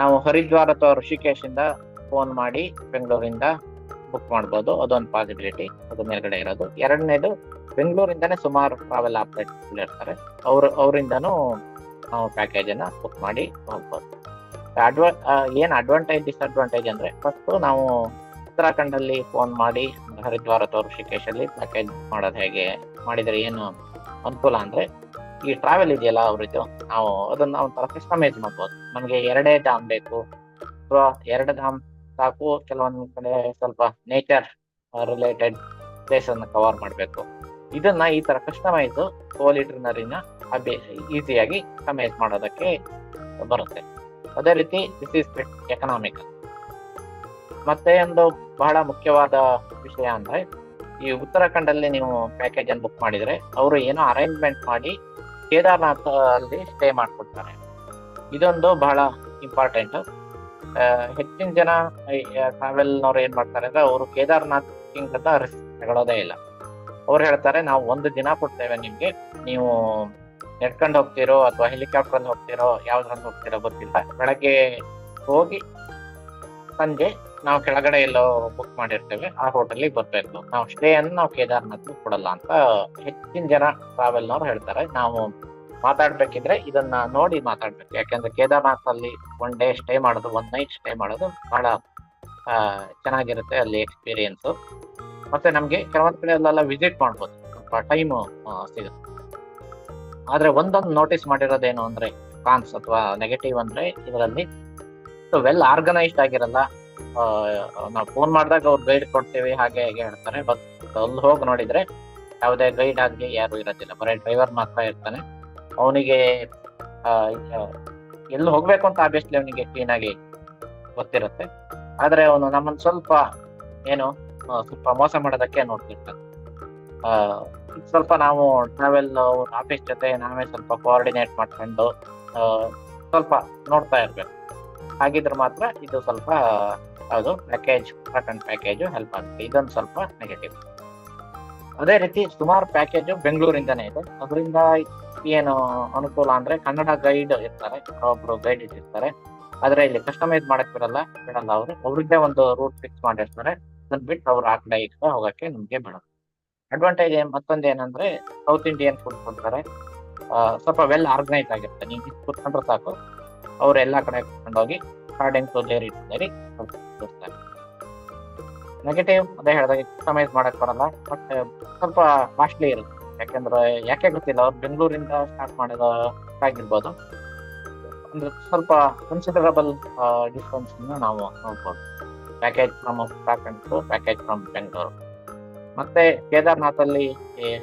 ನಾವು ಹರಿದ್ವಾರ್ ಅಥವಾ ಋಷಿಕೇಶ್ ಇಂದ ಫೋನ್ ಮಾಡಿ ಬೆಂಗಳೂರಿಂದ ಬುಕ್ ಮಾಡ್ಬೋದು. ಅದೊಂದು ಪಾಸಿಬಿಲಿಟಿ, ಅದು ಮೇಲ್ಗಡೆ ಇರೋದು. 2ನೇದು, ಬೆಂಗಳೂರಿಂದಾನೇ ಸುಮಾರು ಟ್ರಾವೆಲ್ ಆಪರೇಟರ್ಸ್ ಇರ್ತಾರೆ, ಅವರಿಂದನೂ ನಾವು ಪ್ಯಾಕೇಜ್ ಅನ್ನ ಬುಕ್ ಮಾಡಿ ಹೋಗ್ಬೋದು. ಏನ್ ಅಡ್ವಾಂಟೇಜ್ ಡಿಸ್ಅಡ್ವಾಂಟೇಜ್ ಅಂದ್ರೆ, ಫಸ್ಟ್ ನಾವು ಉತ್ತರಾಖಂಡ್ ಅಲ್ಲಿ ಫೋನ್ ಮಾಡಿ ಹರಿದ್ವಾರ್ ಅಥವಾ ಋಷಿಕೇಶ್ ಅಲ್ಲಿ ಪ್ಯಾಕೇಜ್ ಮಾಡೋದು ಹೇಗೆ ಮಾಡಿದ್ರೆ ಏನು ಅನುಕೂಲ ಅಂದ್ರೆ, ಈ ಟ್ರಾವೆಲ್ ಇದೆಯಲ್ಲ ಅವ್ರದ್ದು, ನಾವು ಅದನ್ನ ಒಂಥರ ಕಸ್ಟಮೈಸ್ ಮಾಡ್ಬೋದು. ನಮ್ಗೆ 2 ಧಾಮ್ ಬೇಕು ಅಥವಾ 2 ಧಾಮ್ ಸಾಕು, ಕೆಲವೊಂದ್ ಕಡೆ ಸ್ವಲ್ಪ ನೇಚರ್ ರಿಲೇಟೆಡ್ ಪ್ಲೇಸ್ ಅನ್ನ ಕವರ್ ಮಾಡ್ಬೇಕು. ಇದನ್ನ ಈ ತರ ಕಸ್ಟಮೈಸ್ ಕೋಲಿಟ್ರಿನರಿನ ಈಸಿಯಾಗಿ ಕಸ್ಟಮೈಸ್ ಮಾಡೋದಕ್ಕೆ ಬರುತ್ತೆ. ಅದೇ ರೀತಿ ದಿಸ್ ಈಸ್ ಎಕನಾಮಿಕಲ್. ಮತ್ತೆ ಒಂದು ಬಹಳ ಮುಖ್ಯವಾದ ವಿಷಯ ಅಂದ್ರೆ, ಈ ಉತ್ತರಾಖಂಡ್ ಅಲ್ಲಿ ನೀವು ಪ್ಯಾಕೇಜ್ ಅನ್ನು ಬುಕ್ ಮಾಡಿದ್ರೆ ಅವರು ಏನೋ ಅರೇಂಜ್ಮೆಂಟ್ ಮಾಡಿ ಕೇದಾರ್ನಾಥ್ ಅಲ್ಲಿ ಸ್ಟೇ ಮಾಡ್ಕೊಡ್ತಾರೆ. ಇದೊಂದು ಬಹಳ ಇಂಪಾರ್ಟೆಂಟ್. ಹೆಚ್ಚಿನ ಜನ ಟ್ರಾವೆಲ್ನವ್ರು ಏನ್ ಮಾಡ್ತಾರೆ ಅಂದ್ರೆ, ಅವರು ಕೇದಾರ್ನಾಥ್ ಅಂತ ರಿಸ್ಕ್ ತಗೊಳ್ಳೋದೇ ಇಲ್ಲ. ಅವ್ರು ಹೇಳ್ತಾರೆ, ನಾವು 1 ದಿನ ಕೊಡ್ತೇವೆ ನಿಮ್ಗೆ, ನೀವು ನಡ್ಕೊಂಡು ಹೋಗ್ತಿರೋ ಅಥವಾ ಹೆಲಿಕಾಪ್ಟರ್ ಅಲ್ಲಿ ಹೋಗ್ತಿರೋ ಯಾವ್ದ್ರಲ್ಲಿ ಹೋಗ್ತಿರೋ ಗೊತ್ತಿಲ್ಲ, ಬೆಳಗ್ಗೆ ಹೋಗಿ ಸಂಜೆ ನಾವು ಕೆಳಗಡೆ ಎಲ್ಲೋ ಬುಕ್ ಮಾಡಿರ್ತೇವೆ ಆ ಹೋಟೆಲ್ಗೆ ಬರ್ಬೇಕು, ನಾವು ಸ್ಟೇ ಅನ್ನು ನಾವು ಕೇದಾರ್ನಾಥ್ ಕೊಡಲ್ಲ ಅಂತ ಹೆಚ್ಚಿನ ಜನ ಟ್ರಾವೆಲ್ನವ್ರು ಹೇಳ್ತಾರೆ. ನಾವು ಮಾತಾಡ್ಬೇಕಿದ್ರೆ ಇದನ್ನ ನೋಡಿ ಮಾತಾಡ್ಬೇಕು. ಯಾಕಂದ್ರೆ ಕೇದಾರ್ನಾಥ್ ಅಲ್ಲಿ 1 ಡೇ ಸ್ಟೇ ಮಾಡೋದು, 1 ನೈಟ್ ಸ್ಟೇ ಮಾಡೋದು ಬಹಳ ಚೆನ್ನಾಗಿರುತ್ತೆ ಅಲ್ಲಿ ಎಕ್ಸ್ಪೀರಿಯನ್ಸ್. ಮತ್ತೆ ನಮ್ಗೆ ಕೆಲವೊಂದ್ ಕಡೆ ಅಲ್ಲೆಲ್ಲ ವಿಸಿಟ್ ಮಾಡ್ಬೋದು, ಸ್ವಲ್ಪ ಟೈಮ್ ಸಿಗುತ್ತೆ. ಆದ್ರೆ ಒಂದೊಂದು ನೋಟಿಸ್ ಮಾಡಿರೋದೇನು ಅಂದ್ರೆ, ಕಾನ್ಸ್ ಅಥವಾ ನೆಗೆಟಿವ್ ಅಂದ್ರೆ, ಇದರಲ್ಲಿ ವೆಲ್ ಆರ್ಗನೈಸ್ಡ್ ಆಗಿರಲ್ಲ. ನಾವು ಫೋನ್ ಮಾಡಿದಾಗ ಅವ್ರು ಗೈಡ್ ಕೊಡ್ತೇವೆ ಹಾಗೆ ಹೇಗೆ ಹೇಳ್ತಾರೆ, ಬಟ್ ಅಲ್ಲಿ ಹೋಗಿ ನೋಡಿದ್ರೆ ಯಾವುದೇ ಗೈಡ್ ಆಗಿ ಯಾರು ಇರೋದಿಲ್ಲ, ಬರೀ ಡ್ರೈವರ್ ಮಾತ್ರ ಇರ್ತಾನೆ. ಅವನಿಗೆ ಎಲ್ಲಿ ಹೋಗ್ಬೇಕು ಅಂತ ಆಬ್ವಿಯಸ್ಲಿ ಅವನಿಗೆ ಕ್ಲೀನ್ ಆಗಿ ಗೊತ್ತಿರುತ್ತೆ. ಆದ್ರೆ ಅವನು ನಮ್ಮನ್ನು ಸ್ವಲ್ಪ ಮೋಸ ಮಾಡೋದಕ್ಕೆ ನೋಡ್ತಿರ್ತಾನೆ. ಸ್ವಲ್ಪ ನಾವು ಟ್ರಾವೆಲ್ ಆಫೀಸ್ ಜೊತೆ ನಾವೇ ಸ್ವಲ್ಪ ಕೋಆರ್ಡಿನೇಟ್ ಮಾಡ್ಕೊಂಡು ಸ್ವಲ್ಪ ನೋಡ್ತಾ ಇರ್ಬೇಕು. ಹಾಗಿದ್ರೆ ಮಾತ್ರ ಇದು ಸ್ವಲ್ಪ ಯಾವುದು ಪ್ಯಾಕೇಜ್ ಪ್ಯಾಕೇಜು ಹೆಲ್ಪ್ ಆಗುತ್ತೆ. ಇದೊಂದು ಸ್ವಲ್ಪ ನೆಗೆಟಿವ್. ಅದೇ ರೀತಿ ಸುಮಾರು ಪ್ಯಾಕೇಜು ಬೆಂಗಳೂರಿಂದಾನೇ ಇದೆ. ಅದರಿಂದ ಏನು ಅನುಕೂಲ ಅಂದ್ರೆ, ಕನ್ನಡ ಗೈಡ್ ಇರ್ತಾರೆ, ಒಬ್ರು ಗೈಡ್ ಇಟ್ಟಿರ್ತಾರೆ. ಆದ್ರೆ ಇಲ್ಲಿ ಕಸ್ಟಮೈಸ್ ಮಾಡಕ್ ಬಿಡಲ್ಲ ಅವ್ರದ್ದೇ ಒಂದು ರೂಟ್ ಫಿಕ್ಸ್ ಮಾಡಿರ್ತಾರೆ. ಅದನ್ನ ಬಿಟ್ಟು ಅವ್ರು ಆ ಕಡೆ ಈ ಕಡೆ ಹೋಗಕ್ಕೆ ನಮ್ಗೆ ಬಿಡಲ್ಲ. ಅಡ್ವಾಂಟೇಜ್ ಮತ್ತೊಂದು ಏನಂದ್ರೆ, ಸೌತ್ ಇಂಡಿಯನ್ ಫುಡ್ ಕೊಡ್ತಾರೆ. ಸ್ವಲ್ಪ ವೆಲ್ ಆರ್ಗನೈಸ್ ಆಗಿರುತ್ತೆ. ನೀವು ಕೂತ್ಕೊಂಡ್ರೆ ಸಾಕು, ಅವ್ರು ಎಲ್ಲಾ ಕಡೆ ಕರ್ಕೊಂಡೋಗಿ ಅಕಾರ್ಡಿಂಗ್ ಟು ದೇರ್ ಇಟ್ಟಾರೆ. ನೆಗೆಟಿವ್ ಅದೇ ಹೇಳಿದಾಗ ಕಸ್ಟಮೈಸ್ ಮಾಡಕ್ ಬರಲ್ಲ, ಬಟ್ ಸ್ವಲ್ಪ ಕಾಸ್ಟ್ಲಿ ಇರುತ್ತೆ. ಯಾಕೆ ಗೊತ್ತಿಲ್ಲ, ಅವ್ರು ಬೆಂಗಳೂರಿಂದ ಸ್ಟಾರ್ಟ್ ಆಗಿರ್ಬೋದು. ಅಂದ್ರೆ ಸ್ವಲ್ಪ ಕನ್ಸಿಡರಬಲ್ ಡಿಫ್ರೆನ್ಸ್ ನಾವು ನೋಡ್ಬೋದು. Package from Uttarakhand to package from Bengaluru. ಮತ್ತೆ ಕೇದಾರ್ನಾಥ್ ಅಲ್ಲಿ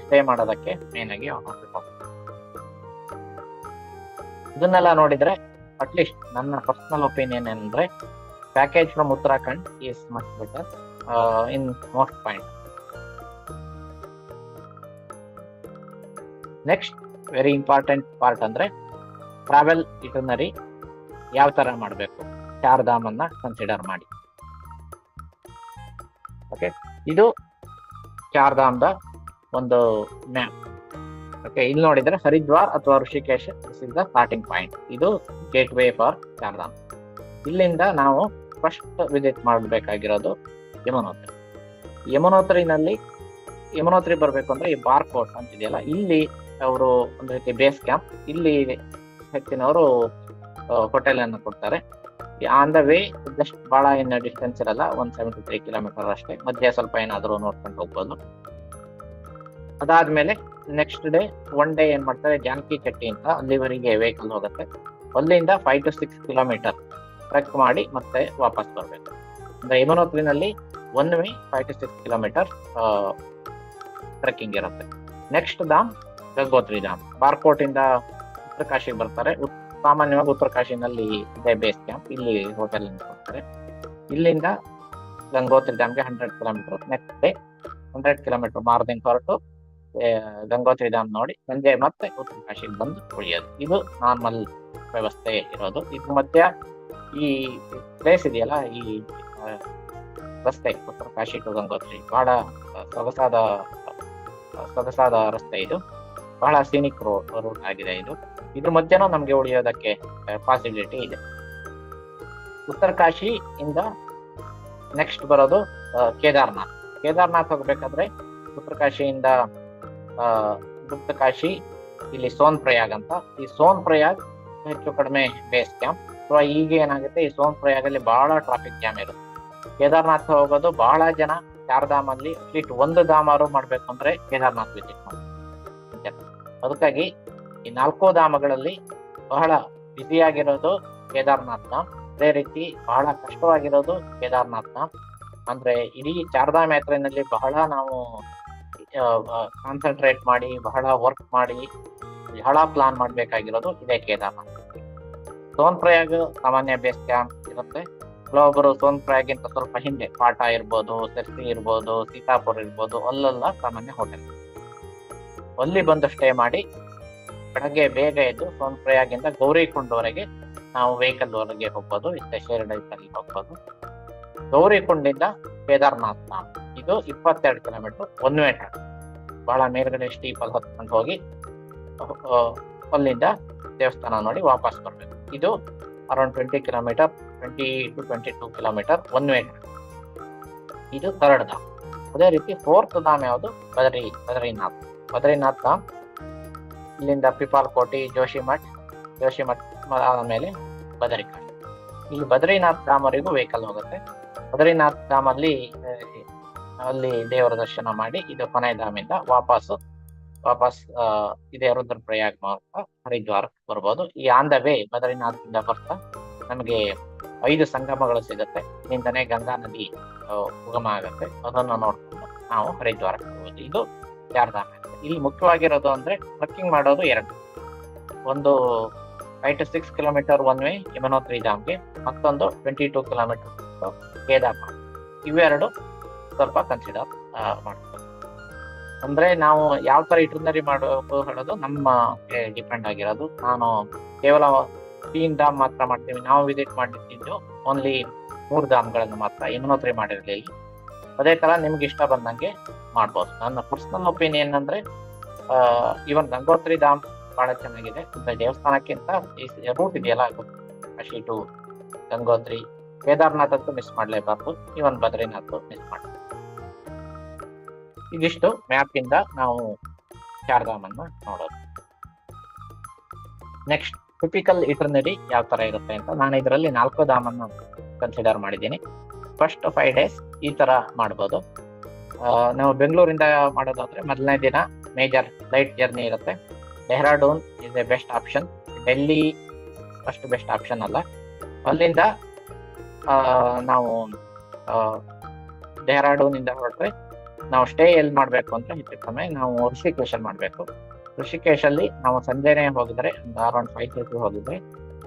ಸ್ಟೇ ಮಾಡೋದಕ್ಕೆ ಮೇನ್ ಆಗಿ ಇದನ್ನೆಲ್ಲ ನೋಡಿದ್ರೆ ಅಟ್ಲೀಸ್ಟ್ ನನ್ನ ಪರ್ಸನಲ್ ಒಪಿನಿಯನ್ ಏನಂದ್ರೆ package from Uttarakhand is much better in most point. Next very important part ಅಂದ್ರೆ ಟ್ರಾವೆಲ್ ಇಟರ್ನರಿ ಯಾವ ತರ ಮಾಡಬೇಕು, ಚಾರ್ಧಾಮ್ ಅನ್ನ ಕನ್ಸಿಡರ್ ಮಾಡಿ. ಓಕೆ, ಇದು ಚಾರ್ಧಾಮ್ದ ಒಂದು ಮ್ಯಾಪ್. ಓಕೆ, ಇಲ್ಲಿ ನೋಡಿದ್ರೆ ಹರಿದ್ವಾರ್ ಅಥವಾ Rishikesh this is the starting point. ಇದು ಗೇಟ್ ವೇ ಫಾರ್ ಚಾರ್ಧಾಮ್. ಇಲ್ಲಿಂದ ನಾವು ಫಸ್ಟ್ ವಿಸಿಟ್ ಮಾಡಬೇಕಾಗಿರೋದು ಯಮುನೋತ್ರಿ. ಯಮುನೋತ್ರಿ ಬರಬೇಕು ಅಂದ್ರೆ ಈ ಬಾರ್ಕೋಟ್ ಅಂತಿದೆಯಲ್ಲ, ಇಲ್ಲಿ ಅವರು ಒಂದು ರೀತಿ ಬೇಸ್ ಕ್ಯಾಂಪ್. ಇಲ್ಲಿ ಹೆಚ್ಚಿನವರು ಹೋಟೆಲ್ ಅನ್ನು ಕೊಡ್ತಾರೆ. ಆನ್ ದ ವೇ ಜಸ್ಟ್ ಬಹಳ ಏನು ಡಿಸ್ಟೆನ್ಸ್ ಇರಲ್ಲ, 173 ಕಿಲೋಮೀಟರ್ ಅಷ್ಟೇ. ಮಧ್ಯೆ ಸ್ವಲ್ಪ ಏನಾದರೂ ನೋಡ್ಕೊಂಡು ಹೋಗ್ಬೋದು. ಅದಾದ್ಮೇಲೆ ನೆಕ್ಸ್ಟ್ ಡೇ ಒನ್ ಡೇ ಏನ್ ಮಾಡ್ತಾರೆ, ಜಾನಕಿ ಚಟ್ಟಿ ಅಂತ ಅಲ್ಲಿವರೆಗೆ ವೆಹಿಕಲ್ ಹೋಗುತ್ತೆ. ಅಲ್ಲಿಂದ 5 to 6 ಕಿಲೋಮೀಟರ್ ಟ್ರೆಕ್ ಮಾಡಿ ಮತ್ತೆ ವಾಪಸ್ ಬರಬೇಕು. ಅಂದ್ರೆ ಯಮುನೋತ್ರಿನಲ್ಲಿ one way 5 to 6 kilometer trekking ಇರುತ್ತೆ. ನೆಕ್ಸ್ಟ್ ಧಾಮ್ ಗಂಗೋತ್ರಿ ಧಾಮ್. ಬಾರ್ಕೋಟ್ ಇಂದ ಉತ್ತರಕಾಶಿಗೆ ಬರ್ತಾರೆ. ಸಾಮಾನ್ಯವಾಗಿ ಉತ್ತರಕಾಶಿನಲ್ಲಿ ಇದೆ ಬೇಸ್ ಕ್ಯಾಂಪ್. ಇಲ್ಲಿ ಹೋಟೆಲ್ ಕೊಡ್ತಾರೆ. ಇಲ್ಲಿಂದ ಗಂಗೋತ್ರಿ ಧಾಮ್ಗೆ 100 kilometer. Next day 100 kilometer morning ಹೊರಟು ಗಂಗೋತ್ರಿ ಧಾಮ್ ನೋಡಿ ಸಂಜೆ ಮತ್ತೆ ಉತ್ತರಕಾಶಿಗೆ ಬಂದು ಉಳಿಯೋದು. ಇದು ನಾರ್ಮಲ್ ವ್ಯವಸ್ಥೆ ಇರೋದು. ಇದು ಮಧ್ಯ ಈ ಪ್ಲೇಸ್ ಇದೆಯಲ್ಲ, ಈ ರಸ್ತೆ ಉತ್ತರಕಾಶಿ ಟು ಗಂಗೋತ್ರಿ ಬಹಳ ಸೊಗಸಾದ ರಸ್ತೆ. ಇದು ಬಹಳ ಸೀನಿಕ್ ರೂಟ್ ಆಗಿದೆ. ಇದ್ರ ಮಧ್ಯನೂ ನಮ್ಗೆ ಉಳಿಯೋದಕ್ಕೆ ಪಾಸಿಬಿಲಿಟಿ ಇದೆ. ಉತ್ತರಕಾಶಿ ಇಂದ ನೆಕ್ಸ್ಟ್ ಬರೋದು ಕೇದಾರ್ನಾಥ್ ಹೋಗ್ಬೇಕಾದ್ರೆ ಉತ್ತರಕಾಶಿಯಿಂದ ಗುಪ್ತಕಾಶಿ, ಇಲ್ಲಿ ಸೋನ್ ಪ್ರಯಾಗ್ ಅಂತ. ಈ ಸೋನ್ ಪ್ರಯಾಗ್ ಹೆಚ್ಚು ಕಡಿಮೆ ಬೇಸ್ ಕ್ಯಾಂಪ್. ಸೊ ಈಗ ಏನಾಗುತ್ತೆ, ಈ ಸೋನ್ ಪ್ರಯಾಗ್ ಅಲ್ಲಿ ಬಹಳ ಟ್ರಾಫಿಕ್ ಜಾಮ್ ಇರುತ್ತೆ. ಕೇದಾರ್ನಾಥ್ ಹೋಗೋದು ಬಹಳ ಜನ ಚಾರ್ಧಾಮ್ ಅಲ್ಲಿ ಅಟ್ಲೀಸ್ಟ್ ಒಂದು ಧಾಮಾರು ಮಾಡ್ಬೇಕು ಅಂದ್ರೆ ಕೇದಾರ್ನಾಥ್ ವಿಸಿಟ್ ಮಾಡ್ತಾರೆ. ಅದಕ್ಕಾಗಿ ಈ 4 ಧಾಮಗಳಲ್ಲಿ ಬಹಳ ಬ್ಯುಸಿಯಾಗಿರೋದು ಕೇದಾರ್ನಾಥ್ ಧಾಮ್. ಅದೇ ರೀತಿ ಬಹಳ ಕಷ್ಟವಾಗಿರೋದು ಕೇದಾರ್ನಾಥ್ ಧಾಮ್. ಅಂದ್ರೆ ಇಡೀ ಚಾರ್ಧಾಮ್ ಯಾತ್ರೆಯಲ್ಲಿ ಬಹಳ ನಾವು ಕಾನ್ಸಂಟ್ರೇಟ್ ಮಾಡಿ, ಬಹಳ ವರ್ಕ್ ಮಾಡಿ, ಬಹಳ ಪ್ಲಾನ್ ಮಾಡ್ಬೇಕಾಗಿರೋದು ಇದೇ ಕೇದಾರ್ನಾಥ್. ಸೋನ್ ಪ್ರಯಾಗ್ ಸಾಮಾನ್ಯ ಬೇಸ್ ಕ್ಯಾಂಪ್ ಇರುತ್ತೆ. ಕೆಲವೊಬ್ಬರು ಸೋನ್ ಪ್ರಯಾಗಿಂತ ಸ್ವಲ್ಪ ಹಿಂದೆ ಪಾಟಾ ಇರ್ಬೋದು, ಸರ್ಸಿ ಇರ್ಬೋದು, ಸೀತಾಪುರ್ ಇರ್ಬೋದು, ಅಲ್ಲೆಲ್ಲ ಸಾಮಾನ್ಯ ಹೋಟೆಲ್. ಅಲ್ಲಿ ಬಂದು ಸ್ಟೇ ಮಾಡಿ ಬೆಳಗ್ಗೆ ಬೇಗ ಎದ್ದು ಸೋನ್ ಪ್ರಯಾಗಿಂದ ಗೌರಿಕುಂಡ್ವರೆಗೆ ನಾವು ವೆಹಿಕಲ್ ವರೆಗೆ ಹೋಗ್ಬೋದು. ಶೇರ್ಡ್ ಅಲ್ಲಿ ಹೋಗ್ಬೋದು. ಗೌರಿಕುಂಡಿಂದ ಕೇದಾರ್ನಾಥ್ ಧಾಮ್ ಇದು 22 ಕಿಲೋಮೀಟರ್ ಒನ್ ವೇ ಟ್ರಾಕ್. ಬಹಳ ಮೇಲ್ಗಡೆ ಸ್ಟೀಪಲ್ಲಿ ಹತ್ಕೊಂಡು ಹೋಗಿ ಅಲ್ಲಿಂದ ದೇವಸ್ಥಾನ ನೋಡಿ ವಾಪಸ್ ಬರ್ಬೇಕು. ಇದು around 20 kilometre, 20 to 22 kilometre one way track. ಇದು ಥರ್ಡ್ ಧಾಮ್. ಅದೇ ರೀತಿ ಫೋರ್ತ್ ಧಾಮ್ ಯಾವುದು, ಬದ್ರಿನಾಥ್ ಧಾಮ್. ಇಲ್ಲಿಂದ ಪಿಪಾಲ್ಕೋಟಿ, ಜೋಶಿಮಠ್ ಆದ್ಮೇಲೆ ಬದರಿಕಾಶಿ. ಇಲ್ಲಿ ಬದ್ರಿನಾಥ್ ಧಾಮ್ ವರೆಗೂ ವೆಹಿಕಲ್ ಹೋಗುತ್ತೆ. ಬದ್ರಿನಾಥ್ ಧಾಮ್ ಅಲ್ಲಿ ದೇವರ ದರ್ಶನ ಮಾಡಿ ಇದು ಕೊನೆ ಧಾಮಿಂದ ವಾಪಸ್ ಇದೇ ರುದ್ರಪ್ರಯಾಗ್ ಮೂಲಕ ಹರಿದ್ವಾರ ಬರ್ಬೋದು. ಈ ಆನ್ ದ ವೇ ಬದ್ರಿನಾಥ್ ಇಂದ ಬರ್ತಾ ನಮಗೆ 5 ಸಂಗಮಗಳು ಸಿಗುತ್ತೆ. ಇಲ್ಲಿಂದನೇ ಗಂಗಾ ನದಿ ಉಗಮ ಆಗುತ್ತೆ. ಅದನ್ನು ನೋಡ್ಕೊಂಡು ನಾವು ಹರಿದ್ವಾರಕ್ಕೆ ಬರ್ಬೋದು. ಇದು ಚಾರ್ಧಾಮ್. ಇಲ್ಲಿ ಮುಖ್ಯವಾಗಿರೋದು ಅಂದ್ರೆ ಟ್ರೆಕ್ಕಿಂಗ್ ಮಾಡೋದು 2. ಒಂದು 5 to 6 kilometer one way Yamunotri ಧಾಮ್ಗೆ, ಮತ್ತೊಂದು 22 ಕಿಲೋಮೀಟರ್ ಕೇದಾರ್ನಾಥ್. ಇವೆರಡು ಸ್ವಲ್ಪ ಕನ್ಸಿಡರ್ ಮಾಡ್ತೀವಿ. ಅಂದ್ರೆ ನಾವು ಯಾವ ತರ ಇಟರ್ನರಿ ಮಾಡಬೇಕು ಹೇಳೋದು ನಮ್ಮ ಡಿಪೆಂಡ್ ಆಗಿರೋದು. ನಾನು ಕೇವಲ 3 ಧಾಮ್ ಮಾತ್ರ ಮಾಡ್ತೀವಿ. ನಾವು ವಿಸಿಟ್ ಮಾಡಿದ್ದು ಓನ್ಲಿ 3 ಧಾಮ್ಗಳನ್ನು ಮಾತ್ರ, ಯಮುನೋತ್ರಿ ಮಾಡಿರ್ಲಿಲ್ಲ. ಅದೇ ತರ ನಿಮ್ಗೆ ಇಷ್ಟ ಬಂದಂಗೆ ಮಾಡ್ಬೋದು. ನನ್ನ ಪರ್ಸನಲ್ ಒಪಿನಿಯನ್ ಅಂದ್ರೆ ಇವನ್ ಗಂಗೋತ್ರಿ ಧಾಮ್ ಬಹಳ ಚೆನ್ನಾಗಿದೆ. ದೇವಸ್ಥಾನಕ್ಕಿಂತ ಈ ರೂಟ್ ಇದೆಯಲ್ಲ, ಕಾಶಿ ಟು ಗಂಗೋತ್ರಿ, ಕೇದಾರ್ನಾಥ್ ಅಂತೂ ಮಿಸ್ ಮಾಡ್ಲೇಬಾರ್ದು. ಇವನ್ ಬದ್ರಿನಾಥ್ ಮಿಸ್ ಮಾಡಿ. ಇದಿಷ್ಟು ಮ್ಯಾಪ್ ಇಂದ ನಾವು ಚಾರ್ಧಾಮ್ ಅನ್ನ ನೋಡೋದು. ನೆಕ್ಸ್ಟ್ ಟಿಪಿಕಲ್ ಇಟರ್ನರಿ ಯಾವ ತರ ಇರುತ್ತೆ ಅಂತ ನಾನು ಇದರಲ್ಲಿ 4 ಧಾಮ್ ಅನ್ನು ಕನ್ಸಿಡರ್ ಮಾಡಿದ್ದೀನಿ. ಫಸ್ಟ್ 5 days ಈ ತರ ಮಾಡ್ಬೋದು. ನಾವು ಬೆಂಗಳೂರಿಂದ ಮಾಡೋದಾದ್ರೆ ಮೊದಲನೇ ದಿನ ಮೇಜರ್ ಲೈಟ್ ಜರ್ನಿ ಇರುತ್ತೆ. Dehradun is A best option. Delhi ಅಷ್ಟು ಬೆಸ್ಟ್ ಆಪ್ಷನ್ ಅಲ್ಲ. ಅಲ್ಲಿಂದ ನಾವು ಡೆಹ್ರಾಡೂನ್ ಇಂದ ಹೊರಟ್ರೆ ನಾವು ಸ್ಟೇ ಎಲ್ಲಿ ಮಾಡ್ಬೇಕು ಅಂತ ಹೆಚ್ಚು ಕಮ್ಮಿ ನಾವು ಋಷಿಕೇಶಲ್ಲಿ ಮಾಡ್ಬೇಕು. ಋಷಿಕೇಶಲ್ಲಿ ನಾವು ಸಂಜೆನೆ ಹೋಗಿದ್ರೆ ಒಂದು ಅರೌಂಡ್ 5:30 ಹೋಗಿದ್ರೆ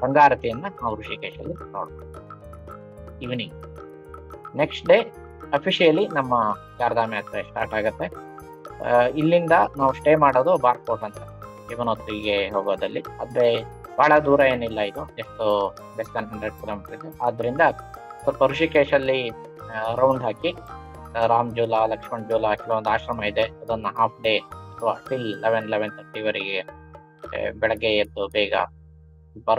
ಗಂಗಾರತಿಯನ್ನ ನಾವು ಋಷಿಕೇಶಲ್ಲಿ ನೋಡ್ಬೋದು ಈವ್ನಿಂಗ್. ನೆಕ್ಸ್ಟ್ ಡೇ ಅಫಿಷಿಯಲಿ ನಮ್ಮ ಚಾರ್ಧಾಮ ಯಾತ್ರೆ ಸ್ಟಾರ್ಟ್ ಆಗುತ್ತೆ. ಇಲ್ಲಿಂದ ನಾವು ಸ್ಟೇ ಮಾಡೋದು ಬಾರ್ಕೋಟ್ ಅಂತ ಯಮುನೋತ್ರಿಗೆ ಹೋಗೋದಲ್ಲಿ. ಆದ್ರೆ ಬಹಳ ದೂರ ಏನಿಲ್ಲ, ಇದು ಎಷ್ಟು ಲೆಸ್ ದನ್ 100 ಕಿಲೋಮೀಟರ್ ಇದೆ. ಆದ್ರಿಂದ ಸ್ವಲ್ಪ ಋಷಿಕೇಶಲ್ಲಿ ರೌಂಡ್ ಹಾಕಿ ರಾಮ್ ಜೂಲಾ, ಲಕ್ಷ್ಮಣ್ ಜೂಲಾ ಕೆಲವೊಂದು ಆಶ್ರಮ ಇದೆ, ಅದನ್ನ ಹಾಫ್ ಡೇ ಅಥವಾ ಟಿಲ್ 11-11:30 ವರೆಗೆ ಬೆಳಗ್ಗೆ ಎದ್ದು ಬೇಗ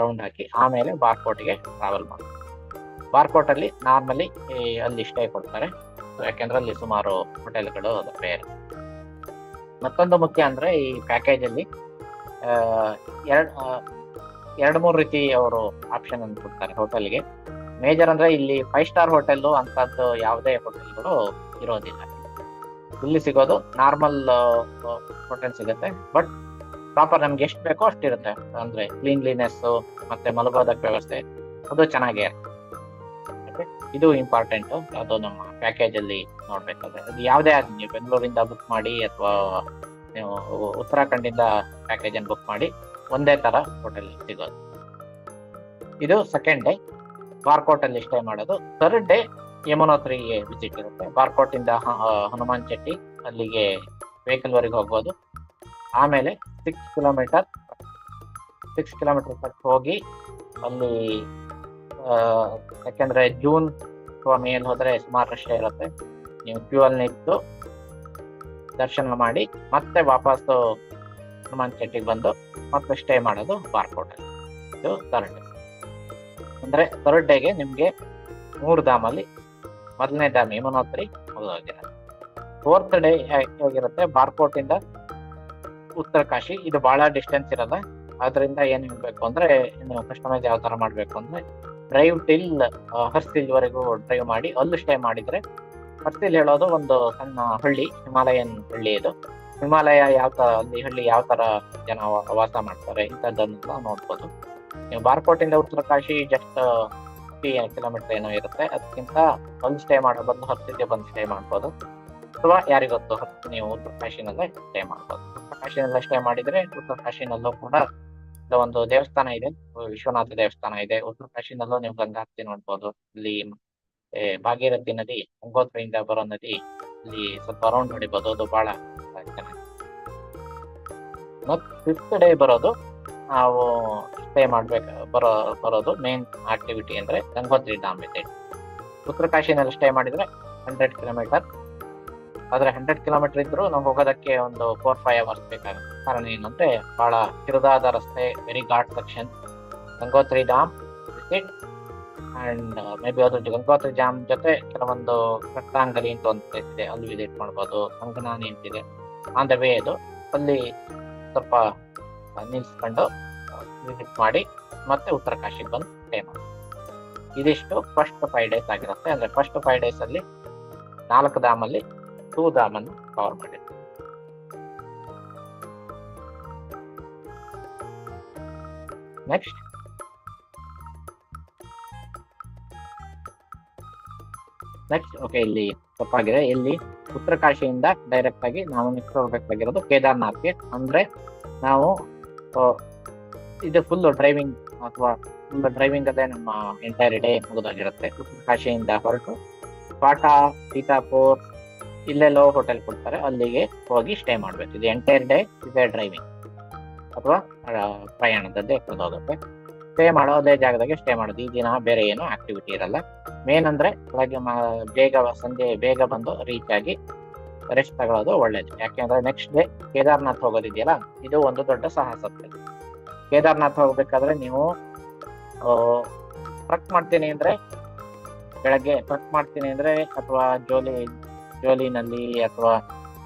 ರೌಂಡ್ ಹಾಕಿ ಆಮೇಲೆ ಬಾರ್ಕೋಟ್ಗೆ ಟ್ರಾವೆಲ್ ಮಾಡಿ. ಬಾರ್ಕೋಟ್ ಅಲ್ಲಿ ನಾರ್ಮಲಿ ಅಲ್ಲಿ ಸ್ಟೇ ಕೊಡ್ತಾರೆ, ಯಾಕೆಂದ್ರೆ ಅಲ್ಲಿ ಸುಮಾರು ಹೋಟೆಲ್ಗಳು ಬೇರೆ. ಮತ್ತೊಂದು ಮುಖ್ಯ ಅಂದ್ರೆ ಈ ಪ್ಯಾಕೇಜ್ ಅಲ್ಲಿ ಎರಡು ಮೂರು ರೀತಿ ಅವರು ಆಪ್ಷನ್ ಅನ್ನು ಕೊಡ್ತಾರೆ ಹೋಟೆಲ್ಗೆ. ಮೇಜರ್ ಅಂದ್ರೆ ಇಲ್ಲಿ 5 ಸ್ಟಾರ್ ಹೋಟೆಲ್ ಅಂತದ್ದು ಯಾವುದೇ ಹೋಟೆಲ್ಗಳು ಇರೋದಿಲ್ಲ. ಇಲ್ಲಿ ಸಿಗೋದು ನಾರ್ಮಲ್ ಹೋಟೆಲ್ ಸಿಗುತ್ತೆ, ಬಟ್ ಪ್ರಾಪರ್ ನಮ್ಗೆ ಎಷ್ಟು ಬೇಕೋ ಅಷ್ಟಿರುತ್ತೆ. ಅಂದ್ರೆ ಕ್ಲೀನ್ಲಿನೆಸ್ ಮತ್ತೆ ಮಲಗೋದಕ್ಕೆ ವ್ಯವಸ್ಥೆ ಅದು ಚೆನ್ನಾಗೇ ಇರುತ್ತೆ. ಇದು ಇಂಪಾರ್ಟೆಂಟ್, ಅದು ನಮ್ಮ ಪ್ಯಾಕೇಜ್ ಅಲ್ಲಿ ನೋಡ್ಬೇಕಾದ್ರೆ. ಅದು ಯಾವುದೇ ಆಗಲಿ, ನೀವು ಬೆಂಗಳೂರಿಂದ ಬುಕ್ ಮಾಡಿ ಅಥವಾ ನೀವು ಉತ್ತರಾಖಂಡಿಂದ ಪ್ಯಾಕೇಜ್ ಅನ್ನು ಬುಕ್ ಮಾಡಿ ಒಂದೇ ತರ ಹೋಟೆಲ್ ಸಿಗೋದು. ಇದು ಸೆಕೆಂಡ್ ಡೇ ಬಾರ್ಕೋಟ್ ಅಲ್ಲಿ ಸ್ಟೇ ಮಾಡೋದು. ಥರ್ಡ್ ಡೇ ಯಮುನೋತ್ರಿಗೆ ವಿಸಿಟ್ ಇರುತ್ತೆ. ಬಾರ್ಕೋಟ್ ಇಂದ ಹನುಮಾನ್ ಚೆಟ್ಟಿ ಅಲ್ಲಿಗೆ ವೆಹಿಕಲ್ ವರೆಗೆ ಹೋಗ್ಬೋದು. ಆಮೇಲೆ 6 ಕಿಲೋಮೀಟರ್ ತಕ್ಕ ಹೋಗಿ ಅಲ್ಲಿ ಯಾಕೆಂದ್ರೆ ಜೂನ್ ಅಥವಾ ಮೇ ಅಲ್ಲಿ ಹೋದ್ರೆ ಸುಮಾರು ರಶ್ ಇರುತ್ತೆ. ನೀವು ಕ್ಯೂ ಅಲ್ಲಿ ನಿಂತು ದರ್ಶನ ಮಾಡಿ ಮತ್ತೆ ವಾಪಸ್ ಹನುಮಾನ್ ಚೆಟ್ಟಿಗೆ ಬಂದು ಮತ್ತೆ ಸ್ಟೇ ಮಾಡೋದು ಬಾರ್ಕೋಟ್ ಅಲ್ಲಿ. ಇದು ಥರ್ಡ್ ಡೇ. ಅಂದ್ರೆ ಥರ್ಡ್ ಡೇಗೆ ನಿಮ್ಗೆ 3 ಧಾಮಲ್ಲಿ ಮೊದಲನೇ ಧಾಮ ಯಮುನೋತ್ರಿ ಮುಗಿದೋಗಿರುತ್ತೆ. ಫೋರ್ತ್ ಡೇ ಹೇಗಿರುತ್ತೆ, ಬಾರ್ಕೋಟ್ ಇಂದ ಉತ್ತರ ಕಾಶಿ. ಇದು ಬಹಳ ಡಿಸ್ಟೆನ್ಸ್ ಇರಲ್ಲ, ಆದ್ರಿಂದ ಏನ್ ಹೇಳ್ಬೇಕು ಅಂದ್ರೆ ನೀವು ಕಸ್ಟಮೈಸ್ ಯಾವ ತರ ಮಾಡ್ಬೇಕು ಅಂದ್ರೆ ಡ್ರೈವ್ ಟಿಲ್ ಹರ್ಸಿಲ್ ವರೆಗೂ ಡ್ರೈವ್ ಮಾಡಿ ಅಲ್ಲಿ ಸ್ಟೇ ಮಾಡಿದ್ರೆ. ಹರ್ಸಿಲ್ ಹೇಳೋದು ಒಂದು ಸಣ್ಣ ಹಳ್ಳಿ, ಹಿಮಾಲಯನ್ ಹಳ್ಳಿ. ಇದು ಹಿಮಾಲಯ ಅಲ್ಲಿ ಹಳ್ಳಿ ಯಾವ ತರ ಜನ ವಾಸ ಮಾಡ್ತಾರೆ ಇಂಥದ್ದನ್ನೆಲ್ಲ ನೋಡ್ಬೋದು. ನೀವು ಬಾರ್ಕೋಟ್ ಇಂದ ಉತ್ತರ ಕಾಶಿ ಜಸ್ಟ್ 50 ಕಿಲೋಮೀಟರ್ ಏನೋ ಇರುತ್ತೆ. ಅದಕ್ಕಿಂತ ಅಲ್ಲಿ ಸ್ಟೇ ಮಾಡೋ ಬಂದು ಹರ್ಸಿಲ್ಗೆ ಬಂದು ಸ್ಟೇ ಮಾಡ್ಬೋದು, ಅಥವಾ ಯಾರಿಗೊತ್ತು ನೀವು ಉತ್ತರ ಕಾಶಿನಲ್ಲೇ ಸ್ಟೇ ಮಾಡ್ಬೋದು. ಉತ್ತರ ಕಾಶಿನಲ್ಲೇ ಸ್ಟೇ ಮಾಡಿದ್ರೆ ಉತ್ತರ ಕಾಶಿನಲ್ಲೂ ಕೂಡ ಒಂದು ದೇವಸ್ಥಾನ ಇದೆ, ವಿಶ್ವನಾಥ ದೇವಸ್ಥಾನ ಇದೆ. ಉತ್ತರ ಕಾಶಿನಲ್ಲೂ ನೀವು ಗಂಗಾರತಿ ನೋಡ್ಬೋದು. ಇಲ್ಲಿ ಭಾಗೀರಥಿ ನದಿ, ಗಂಗೋತ್ರಿಯಿಂದ ಬರೋ ನದಿ, ಇಲ್ಲಿ ಸ್ವಲ್ಪ ರೌಂಡ್ ಹೊಡಿಬೋದು, ಅದು ಬಹಳ ಚೆನ್ನಾಗಿ. ಮತ್ 5th ಡೇ ಬರೋದು ನಾವು ಸ್ಟೇ ಬರೋದು ಮೇನ್ ಆಕ್ಟಿವಿಟಿ ಅಂದ್ರೆ ಗಂಗೋತ್ರಿ ಡ್ಯಾಮ್ ಇದೆ. ಉತ್ತರ ಕಾಶಿನಲ್ಲಿ ಸ್ಟೇ ಮಾಡಿದ್ರೆ 100 ಕಿಲೋಮೀಟರ್. ಆದ್ರೆ 100 ಕಿಲೋಮೀಟರ್ ಇದ್ರು ನಾವು ಹೋಗೋದಕ್ಕೆ ಒಂದು 4-5 ಅವರ್ಸ್ ಬೇಕಾಗುತ್ತೆ. ಕಾರಣ ಏನಂದ್ರೆ ಬಹಳ ಕಿರುದಾದ ರಸ್ತೆ, very ghat section. Gangotri dam visit and may be ಅದ್ರ ಗಂಗೋತ್ರಿ ಡ್ಯಾಮ್ ಜೊತೆ ಕೆಲವೊಂದು ರಕ್ತಾಂಗಲಿ ಅಂತ ಒಂದು ಪ್ಲೇಸ್ ಇದೆ, ಅಲ್ಲಿ ವಿಸಿಟ್ ಮಾಡ್ಬೋದು. ಅಂಗನಾನಿ ಅಂತಿದೆ ಆನ್ ದ ವೇ. ಅದು ಅಲ್ಲಿ ಸ್ವಲ್ಪ ನಿಲ್ಸ್ಕೊಂಡು ವಿಸಿಟ್ ಮಾಡಿ ಮತ್ತೆ ಉತ್ತರ ಕಾಶಿಗೆ ಬಂದು ಸ್ಟೇ ಮಾಡಿ. ಇದಿಷ್ಟು ಫಸ್ಟ್ 5 ಡೇಸ್ ಆಗಿರುತ್ತೆ. ಅಂದ್ರೆ ಫಸ್ಟ್ 5 ಡೇಸ್ ಅಲ್ಲಿ 4 ಧಾಮಲ್ಲಿ 2 ಧಾಮನ್ನು ಕವರ್ ಮಾಡಿದೆ. ನೆಕ್ಸ್ಟ್ ಓಕೆ, ಇಲ್ಲಿ ತಪ್ಪಾಗಿದೆ. ಇಲ್ಲಿ ಉತ್ತರ ಕಾಶಿಯಿಂದ ಡೈರೆಕ್ಟ್ ಆಗಿ ನಾವು ನೆಕ್ಸ್ಟ್ ಹೋಗ್ಬೇಕಾಗಿರೋದು ಕೇದಾರ್ನಾಥ್ಗೆ. ಅಂದ್ರೆ ನಾವು ಇದು ಫುಲ್ ಡ್ರೈವಿಂಗ್ ಅದೇ ನಮ್ಮ ಎಂಟೈರ್ ಡೇ ಮುಗಿದಾಗಿರುತ್ತೆ. ಉತ್ತರ ಕಾಶಿಯಿಂದ ಹೊರಟು ಪಾಟಾ, ಸೀತಾಪುರ್ ಇಲ್ಲೆಲ್ಲೋ ಹೋಟೆಲ್ ಕೊಡ್ತಾರೆ, ಅಲ್ಲಿಗೆ ಹೋಗಿ ಸ್ಟೇ ಮಾಡ್ಬೇಕು. ಇದು ಎಂಟೈರ್ ಡೇ ಇದೇ ಡ್ರೈವಿಂಗ್ ಅಥವಾ ಪ್ರಯಾಣದದ್ದೇ ಹೋಗುತ್ತೆ. ಸ್ಟೇ ಮಾಡೋದೇ ಜಾಗದಾಗೆ ಸ್ಟೇ ಮಾಡೋದು. ಈ ದಿನ ಬೇರೆ ಏನು ಆಕ್ಟಿವಿಟಿ ಇರಲ್ಲ. ಮೇನ್ ಅಂದ್ರೆ ಸಂಜೆ ಬೇಗ ಬಂದು ರೀಚ್ ಆಗಿ ರೆಸ್ಟ್ ತಗೊಳ್ಳೋದು ಒಳ್ಳೇದು. ಯಾಕೆಂದ್ರೆ ನೆಕ್ಸ್ಟ್ ಡೇ ಕೇದಾರ್ನಾಥ್ ಹೋಗೋದಿದೆಯಲ್ಲ, ಇದು ಒಂದು ದೊಡ್ಡ ಸಾಹಸತೆ. ಕೇದಾರ್ನಾಥ್ ಹೋಗ್ಬೇಕಾದ್ರೆ ನೀವು ಟ್ರಕ್ ಮಾಡ್ತೀನಿ ಅಂದ್ರೆ ಬೆಳಗ್ಗೆ ಅಥವಾ ಜೋಲಿನಲ್ಲಿ ಅಥವಾ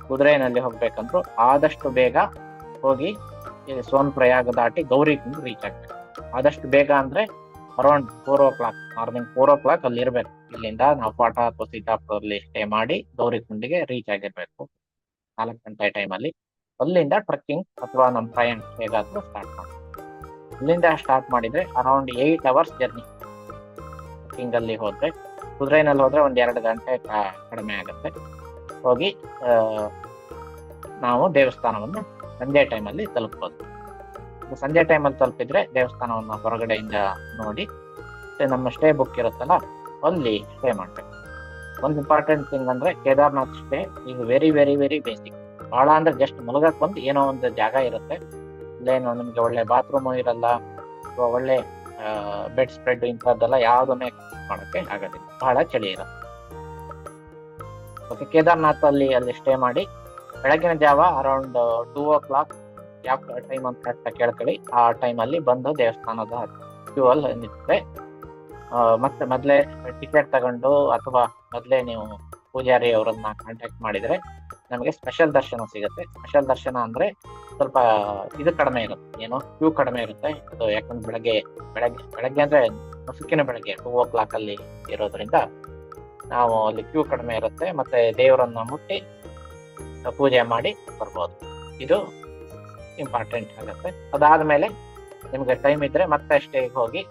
ಕುದುರೆನಲ್ಲಿ ಹೋಗ್ಬೇಕಂದ್ರು ಆದಷ್ಟು ಬೇಗ ಹೋಗಿ ಸೋನ್ ಪ್ರಯಾಗ ದಾಟಿ ಗೌರಿಕುಂಡ್ ರೀಚ್ ಆಗ್ಬೇಕು. ಆದಷ್ಟು ಬೇಗ ಅಂದ್ರೆ ಅರೌಂಡ್ 4 o'clock, ಮಾರ್ನಿಂಗ್ 4 o'clock ಅಲ್ಲಿ ಇರ್ಬೇಕು. ಇಲ್ಲಿಂದ ನಾವು ಪಾಟಾ ಅಥವಾ ಸೀತಾಪುರಲ್ಲಿ ಸ್ಟೇ ಮಾಡಿ ಗೌರಿಕುಂಡಿಗೆ ರೀಚ್ ಆಗಿರ್ಬೇಕು 4 ಗಂಟೆ ಟೈಮಲ್ಲಿ. ಅಲ್ಲಿಂದ ಟ್ರೆಕ್ಕಿಂಗ್ ಅಥವಾ ನಮ್ಮ ಪ್ರಯಾಣ ಹೇಗಾದ್ರೂ ಸ್ಟಾರ್ಟ್ ಮಾಡಿ. ಇಲ್ಲಿಂದ ಸ್ಟಾರ್ಟ್ ಮಾಡಿದ್ರೆ ಅರೌಂಡ್ 8 hours ಜರ್ನಿ. ಟ್ರೆಕ್ಕಿಂಗ್ ಅಲ್ಲಿ ಹೋದ್ರೆ, ಕುದುರೆನಲ್ಲಿ ಹೋದ್ರೆ 1-2 ಗಂಟೆ ಕಡಿಮೆ ಆಗುತ್ತೆ. ಹೋಗಿ ನಾವು ದೇವಸ್ಥಾನವನ್ನು ಸಂಜೆ ಟೈಮಲ್ಲಿ ತಲುಪ್ಬೋದು. ಸಂಜೆ ಟೈಮಲ್ಲಿ ತಲುಪಿದ್ರೆ ದೇವಸ್ಥಾನವನ್ನು ಹೊರಗಡೆಯಿಂದ ನೋಡಿ ನಮ್ಮ ಸ್ಟೇ ಬುಕ್ ಇರುತ್ತಲ್ಲ ಅಲ್ಲಿ ಸ್ಟೇ ಮಾಡ್ಬೇಕು. ಒಂದು ಇಂಪಾರ್ಟೆಂಟ್ ಥಿಂಗ್ ಅಂದ್ರೆ ಕೇದಾರ್ನಾಥ್ ಸ್ಟೇ ಇದು ವೆರಿ ವೆರಿ ವೆರಿ ಬೇಸಿಕ್. ಬಹಳ ಅಂದ್ರೆ ಜಸ್ಟ್ ಮುಳುಗಕ್ ಬಂದು ಏನೋ ಒಂದು ಜಾಗ ಇರುತ್ತೆ, ಇಲ್ಲೇನು ನಿಮ್ಗೆ ಒಳ್ಳೆ ಬಾತ್ರೂಮ್ ಇರಲ್ಲ ಅಥವಾ ಒಳ್ಳೆ ಬೆಡ್ ಸ್ಪ್ರೆಡ್ ಇಂಥದ್ದೆಲ್ಲ ಯಾವುದನ್ನೇ ಮಾಡಕ್ಕೆ ಆಗೋದಿಲ್ಲ, ಬಹಳ ಚಳಿ ಇರುತ್ತೆ. ಓಕೆ, ಕೇದಾರ್ನಾಥ್ ಅಲ್ಲಿ ಸ್ಟೇ ಮಾಡಿ ಬೆಳಗಿನ ಜಾವ ಅರೌಂಡ್ 2 o'clock, ಯಾವ ಟೈಮ್ ಅಂತ ಕರೆಕ್ಟ್ ಕೇಳ್ಕೊಳ್ಳಿ, ಆ ಟೈಮಲ್ಲಿ ಬಂದು ದೇವಸ್ಥಾನದ ಕ್ಯೂ ಅಲ್ಲಿ ನಿಂತರೆ ಮತ್ತೆ ಮೊದಲೇ ಟಿಕೆಟ್ ತಗೊಂಡು ಅಥವಾ ಮೊದಲೇ ನೀವು ಪೂಜಾರಿ ಅವರನ್ನ ಕಾಂಟ್ಯಾಕ್ಟ್ ಮಾಡಿದ್ರೆ ನಮಗೆ ಸ್ಪೆಷಲ್ ದರ್ಶನ ಸಿಗುತ್ತೆ. ಸ್ಪೆಷಲ್ ದರ್ಶನ ಅಂದ್ರೆ ಸ್ವಲ್ಪ ಇದು ಕಡಿಮೆ ಇರುತ್ತೆ, ಏನೋ ಕ್ಯೂ ಕಡಿಮೆ ಇರುತ್ತೆ. ಅದು ಯಾಕಂದ್ರೆ ಬೆಳಗ್ಗೆ ಅಂದ್ರೆ ಮುಸುಕಿನ ಬೆಳಗ್ಗೆ 2 o'clock ಅಲ್ಲಿ ಇರೋದ್ರಿಂದ ನಾವು ಅಲ್ಲಿ ಕ್ಯೂ ಕಡಿಮೆ ಇರುತ್ತೆ, ಮತ್ತೆ ದೇವರನ್ನ ಮುಟ್ಟಿ ಪೂಜೆ ಮಾಡಿ ಬರ್ಬೋದು. ಇದು ಇಂಪಾರ್ಟೆಂಟ್ ಆಗುತ್ತೆ. ಅದಾದ್ಮೇಲೆ ನಿಮ್ಗೆ ಟೈಮ್ ಇದ್ರೆ ಮತ್ತೆ ಸ್ಟೇಗೆ ಹೋಗಿ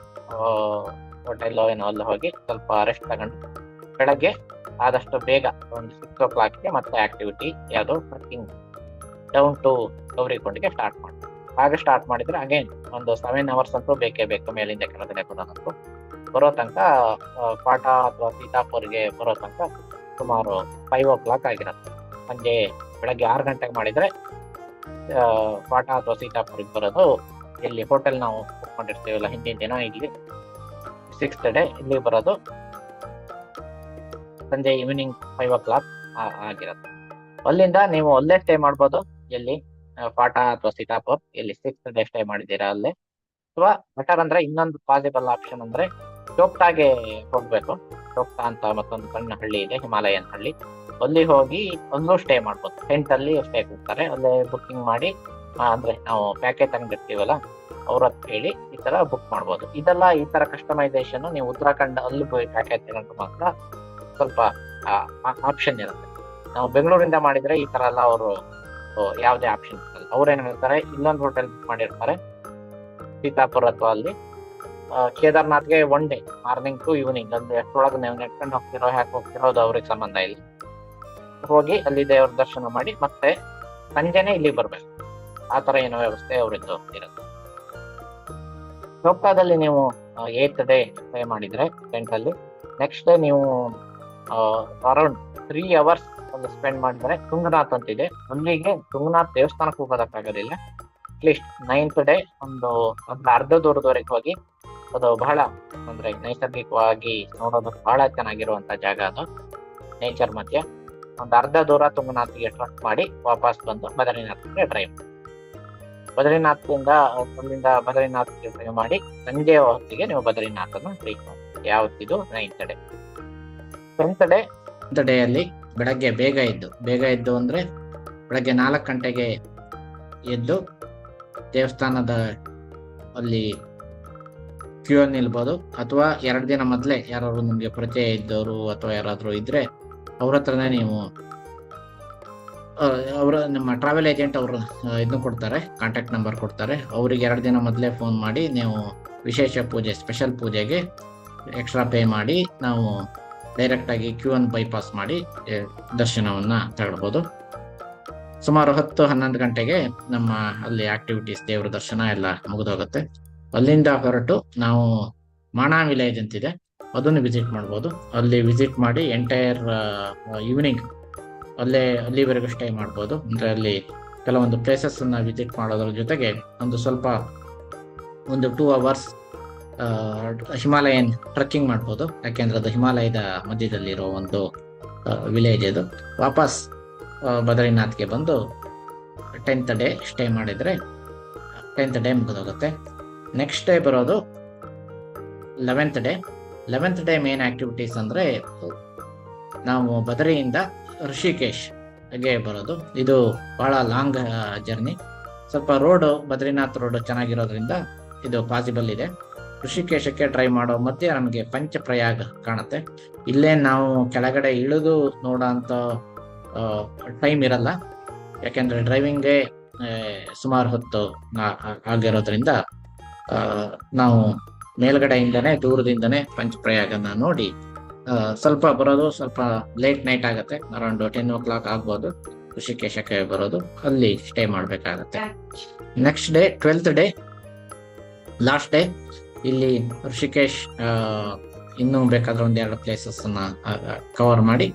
ಹೋಟೆಲ್ ಏನೋ ಅಲ್ಲಿ ಹೋಗಿ ಸ್ವಲ್ಪ ರೆಸ್ಟ್ ತಗೊಂಡು ಬೆಳಗ್ಗೆ ಆದಷ್ಟು ಬೇಗ ಒಂದು 6 o'clockಗೆ ಮತ್ತೆ ಆಕ್ಟಿವಿಟಿ ಯಾವುದು ಟ್ರೆಕ್ಕಿಂಗ್ ಡೌನ್ ಟು ಗೌರಿಕೊಂಡಿಗೆ ಸ್ಟಾರ್ಟ್ ಮಾಡಿ. ಹಾಗೆ ಸ್ಟಾರ್ಟ್ ಮಾಡಿದ್ರೆ ಅಗೇನ್ ಒಂದು 7 hours ಅಂತೂ ಬೇಕೇ ಬೇಕು ಮೇಲಿಂದ ಕೆಳಗಡೆ ಬರೋ ತನಕ. ಪಾಟ ಅಥವಾ ಸೀತಾಪುರ್ಗೆ ಬರೋ ತನಕ ಸುಮಾರು 5 o'clock ಆಗಿರುತ್ತೆ. ಸಂಜೆ ಬೆಳಗ್ಗೆ 6 ಗಂಟೆಗೆ ಮಾಡಿದ್ರೆ ಪಾಟ ಅಥವಾ ಸೀತಾಪುರಿಗೆ ಬರೋದು ಇಲ್ಲಿ ಹೋಟೆಲ್ ನಾವು ಬುಕ್ ಮಾಡಿರ್ತೀವಲ್ಲ ಹಿಂದಿನ ದಿನ, ಇಲ್ಲಿ 6th ಡೇ ಇಲ್ಲಿ ಬರೋದು ಸಂಜೆ ಈವ್ನಿಂಗ್ 5 o'clock ಆಗಿರುತ್ತೆ. ಅಲ್ಲಿಂದ ನೀವು ಅಲ್ಲೇ ಸ್ಟೇ ಮಾಡ್ಬೋದು, ಎಲ್ಲಿ ಪಾಟ ಅಥವಾ ಸೀತಾಪುರ್ ಇಲ್ಲಿ 6th ಡೇ ಸ್ಟೇ ಮಾಡಿದ್ದೀರಾ ಅಲ್ಲೇ. ಅಥವಾ ಬೆಟರ್ ಅಂದ್ರೆ ಇನ್ನೊಂದು ಪಾಸಿಬಲ್ ಆಪ್ಷನ್ ಅಂದ್ರೆ ಚೋಪ್ಟಾಗೆ ಹೋಗ್ಬೇಕು. ಚೋಪ್ಟಾ ಅಂತ ಮತ್ತೊಂದು ಸಣ್ಣ ಹಳ್ಳಿ ಇದೆ, ಹಿಮಾಲಯನ್ ಹಳ್ಳಿ, ಅಲ್ಲಿ ಹೋಗಿ ಅಲ್ಲೂ ಸ್ಟೇ ಮಾಡ್ಬೋದು. ಟೆಂಟ್ ಅಲ್ಲಿ ಸ್ಟೇ ಕೊಡ್ತಾರೆ, ಅಲ್ಲೇ ಬುಕ್ಕಿಂಗ್ ಮಾಡಿ ಅಂದ್ರೆ ನಾವು ಪ್ಯಾಕೇಜ್ ತಗೊಂಡಿರ್ತೀವಲ್ಲ ಅವ್ರ ಹತ್ರ ಹೇಳಿ ಈ ತರ ಬುಕ್ ಮಾಡ್ಬೋದು. ಇದೆಲ್ಲ ಈ ತರ ಕಸ್ಟಮೈಸೇಷನ್ ನೀವು ಉತ್ತರಾಖಂಡ್ ಅಲ್ಲಿ ಹೋಗಿ ಪ್ಯಾಕೇಜ್ ತಗೊಂಡ್ರೆ ಮಾತ್ರ ಸ್ವಲ್ಪ ಆಪ್ಷನ್ ಇರುತ್ತೆ. ನಾವು ಬೆಂಗಳೂರಿಂದ ಮಾಡಿದ್ರೆ ಈ ತರ ಎಲ್ಲ ಅವರು ಯಾವುದೇ ಆಪ್ಷನ್ ಇರಲ್ಲ. ಅವ್ರೇನ್ ಹೇಳ್ತಾರೆ, ಇಲ್ಲೊಂದು ಹೋಟೆಲ್ ಬುಕ್ ಮಾಡಿರ್ತಾರೆ ಸೀತಾಪುರ್ ಅಥವಾ ಅಲ್ಲಿ ಕೇದಾರ್ನಾಥ್ಗೆ 1 day ಮಾರ್ನಿಂಗ್ ಟು ಈವ್ನಿಂಗ್, ಅಲ್ಲಿ ಎಷ್ಟೊಳಗೆ ನೀವು ನೆಟ್ಕೊಂಡು ಹೋಗ್ತಿರೋ ಹ್ಯಾಕ್ ಹೋಗ್ತಿರೋದು ಅವ್ರಿಗೆ ಸಂಬಂಧ ಇಲ್ಲ. ಹೋಗಿ ಅಲ್ಲಿ ದೇವ್ರ ದರ್ಶನ ಮಾಡಿ ಮತ್ತೆ ಸಂಜೆನೆ ಇಲ್ಲಿ ಬರ್ಬೇಕು. ಆ ತರ ಏನೋ ವ್ಯವಸ್ಥೆ ಅವರಿದ್ದು ಇರುತ್ತೆ. ಚೋಪ್ಟಾದಲ್ಲಿ ನೀವು 8th ಡೇ ಸ್ಟೇ ಮಾಡಿದ್ರೆ ಟೆಂಟ್ ಅಲ್ಲಿ, ನೆಕ್ಸ್ಟ್ ಡೇ ನೀವು ಅರೌಂಡ್ 3 hours ಒಂದು ಸ್ಪೆಂಡ್ ಮಾಡಿದ್ರೆ ತುಂಗನಾಥ್ ಅಂತಿದೆ, ಅಲ್ಲಿಗೆ ತುಂಗನಾಥ್ ದೇವಸ್ಥಾನಕ್ಕೆ ಹೋಗೋದಕ್ಕಾಗೋದಿಲ್ಲ. ಅಟ್ಲೀಸ್ಟ್ 9th ಡೇ ಒಂದು ಅರ್ಧ ದೂರದವರೆಗೆ ಹೋಗಿ, ಅದು ಬಹಳ ಅಂದ್ರೆ ನೈಸರ್ಗಿಕವಾಗಿ ನೋಡೋದಕ್ಕೆ ಬಹಳ ಚೆನ್ನಾಗಿರುವಂತ ಜಾಗ. ಅದು ನೇಚರ್ ಮಧ್ಯೆ ಒಂದು ಅರ್ಧ ದೂರ ತುಂಗನಾಥ್ಗೆ ಟ್ರಕ್ ಮಾಡಿ ವಾಪಸ್ ಬಂದು ಬದ್ರಿನಾಥ್ಗೆ ಡ್ರೈವ್ ಮಾಡಿ, ಬದ್ರಿನಾಥ್ನಿಂದ ಅಲ್ಲಿಂದ ಬದ್ರಿನಾಥ್ಗೆ ಡ್ರೈವ್ ಮಾಡಿ ಸಂಜೆ ಹೊತ್ತಿಗೆ ನೀವು ಬದ್ರಿನಾಥನ್ನು ರೀಚ್ ಮಾಡಿ. ಯಾವತ್ತಿದು 9th ಡೇ. 10th ಡೇ ಅಲ್ಲಿ ಬೆಳಗ್ಗೆ ಬೇಗ ಎದ್ದು ಅಂದ್ರೆ ಬೆಳಗ್ಗೆ 4 ಗಂಟೆಗೆ ಎದ್ದು ದೇವಸ್ಥಾನದ ಅಲ್ಲಿ ಕ್ಯೂ ಅಲ್ಲಿ ನಿಲ್ಬೋದು. ಅಥವಾ 2 ದಿನ ಮೊದಲೇ ಯಾರಾದ್ರು ನಿಮ್ಗೆ ಪರಿಚಯ ಇದ್ದವರು ಅಥವಾ ಯಾರಾದ್ರೂ ಇದ್ರೆ ಅವ್ರ ಹತ್ರನೇ ನೀವು ನಮ್ಮ ಟ್ರಾವೆಲ್ ಏಜೆಂಟ್ ಅವರು ಇದನ್ನು ಕೊಡ್ತಾರೆ, ಕಾಂಟ್ಯಾಕ್ಟ್ ನಂಬರ್ ಕೊಡ್ತಾರೆ. ಅವ್ರಿಗೆ 2 ದಿನ ಮೊದಲೇ ಫೋನ್ ಮಾಡಿ ನೀವು ವಿಶೇಷ ಪೂಜೆ ಸ್ಪೆಷಲ್ ಪೂಜೆಗೆ ಎಕ್ಸ್ಟ್ರಾ ಪೇ ಮಾಡಿ ನಾವು ಡೈರೆಕ್ಟ್ ಆಗಿ ಕ್ಯೂ ಅನ್ನು ಬೈಪಾಸ್ ಮಾಡಿ ದರ್ಶನವನ್ನ ತಗೊಳ್ಬೋದು. ಸುಮಾರು 10-11 ಗಂಟೆಗೆ ನಮ್ಮ ಅಲ್ಲಿ ಆಕ್ಟಿವಿಟೀಸ್ ದೇವ್ರ ದರ್ಶನ ಎಲ್ಲ ಮುಗಿದೋಗುತ್ತೆ. ಅಲ್ಲಿಂದ ಹೊರಟು ನಾವು ಮಾಣಾ ವಿಲೇಜ್ ಅಂತಿದೆ, ಅದನ್ನು ವಿಸಿಟ್ ಮಾಡ್ಬೋದು. ಅಲ್ಲಿ ವಿಸಿಟ್ ಮಾಡಿ ಎಂಟೈರ್ ಈವ್ನಿಂಗ್ ಅಲ್ಲಿವರೆಗೂ ಸ್ಟೇ ಮಾಡ್ಬೋದು. ಅಂದ್ರೆ ಅಲ್ಲಿ ಕೆಲವೊಂದು ಪ್ಲೇಸಸ್ ಅನ್ನ ವಿಸಿಟ್ ಮಾಡೋದ್ರ ಜೊತೆಗೆ ಒಂದು 2 hours ಹಿಮಾಲಯನ್ ಟ್ರೆಕ್ಕಿಂಗ್ ಮಾಡ್ಬೋದು. ಯಾಕೆಂದ್ರೆ ಅದು ಹಿಮಾಲಯದ ಮಧ್ಯದಲ್ಲಿರೋ ಒಂದು ವಿಲೇಜ್ ಇದು. ವಾಪಸ್ ಬದ್ರಿನಾಥ್ಗೆ ಬಂದು 10th ಡೇ ಸ್ಟೇ ಮಾಡಿದ್ರೆ 10th ಡೇ ಮುಗಿದೋಗುತ್ತೆ. ನೆಕ್ಸ್ಟ್ ಡೇ ಬರೋದು 11th day. 11th day main activities ಅಂದ್ರೆ ನಾವು ಬದರಿಯಿಂದ ಋಷಿಕೇಶ್ಗೆ ಬರೋದು. ಇದು ಬಹಳ ಲಾಂಗ್ ಜರ್ನಿ. ಸ್ವಲ್ಪ ಬದ್ರಿನಾಥ್ ರೋಡ್ ಚೆನ್ನಾಗಿರೋದ್ರಿಂದ ಇದು ಪಾಸಿಬಲ್ ಇದೆ. ಋಷಿಕೇಶಕ್ಕೆ ಟ್ರೈ ಮಾಡೋ ಮಧ್ಯೆ ನಮಗೆ ಪಂಚಪ್ರಯಾಗ್ ಕಾಣುತ್ತೆ. ಇಲ್ಲೇ ನಾವು ಕೆಳಗಡೆ ಇಳಿದು ನೋಡೋಂಥ ಟೈಮ್ ಇರಲ್ಲ, ಯಾಕೆಂದ್ರೆ ಡ್ರೈವಿಂಗ್ಗೆ ಸುಮಾರು ಹೊತ್ತು ಆಗಿರೋದ್ರಿಂದ ನಾವು ಮೇಲ್ಗಡೆಯಿಂದನೇ ದೂರದಿಂದನೇ ಪಂಚಪ್ರಯಾಗನ್ನ ನೋಡಿ ಸ್ವಲ್ಪ ಬರೋದು ಸ್ವಲ್ಪ ಲೇಟ್ ನೈಟ್ ಆಗುತ್ತೆ, ಅರೌಂಡ್ 10 o'clock ಆಗ್ಬೋದು. ಋಷಿಕೇಶಕ್ಕೆ ಬರೋದು, ಅಲ್ಲಿ ಸ್ಟೇ ಮಾಡಬೇಕಾಗತ್ತೆ. Next day 12th day last day ಇಲ್ಲಿ ಋಷಿಕೇಶ್ ಇನ್ನೂ ಬೇಕಾದ್ರೆ ಒಂದೆರಡು ಪ್ಲೇಸಸ್ ಅನ್ನ ಕವರ್ ಮಾಡಿ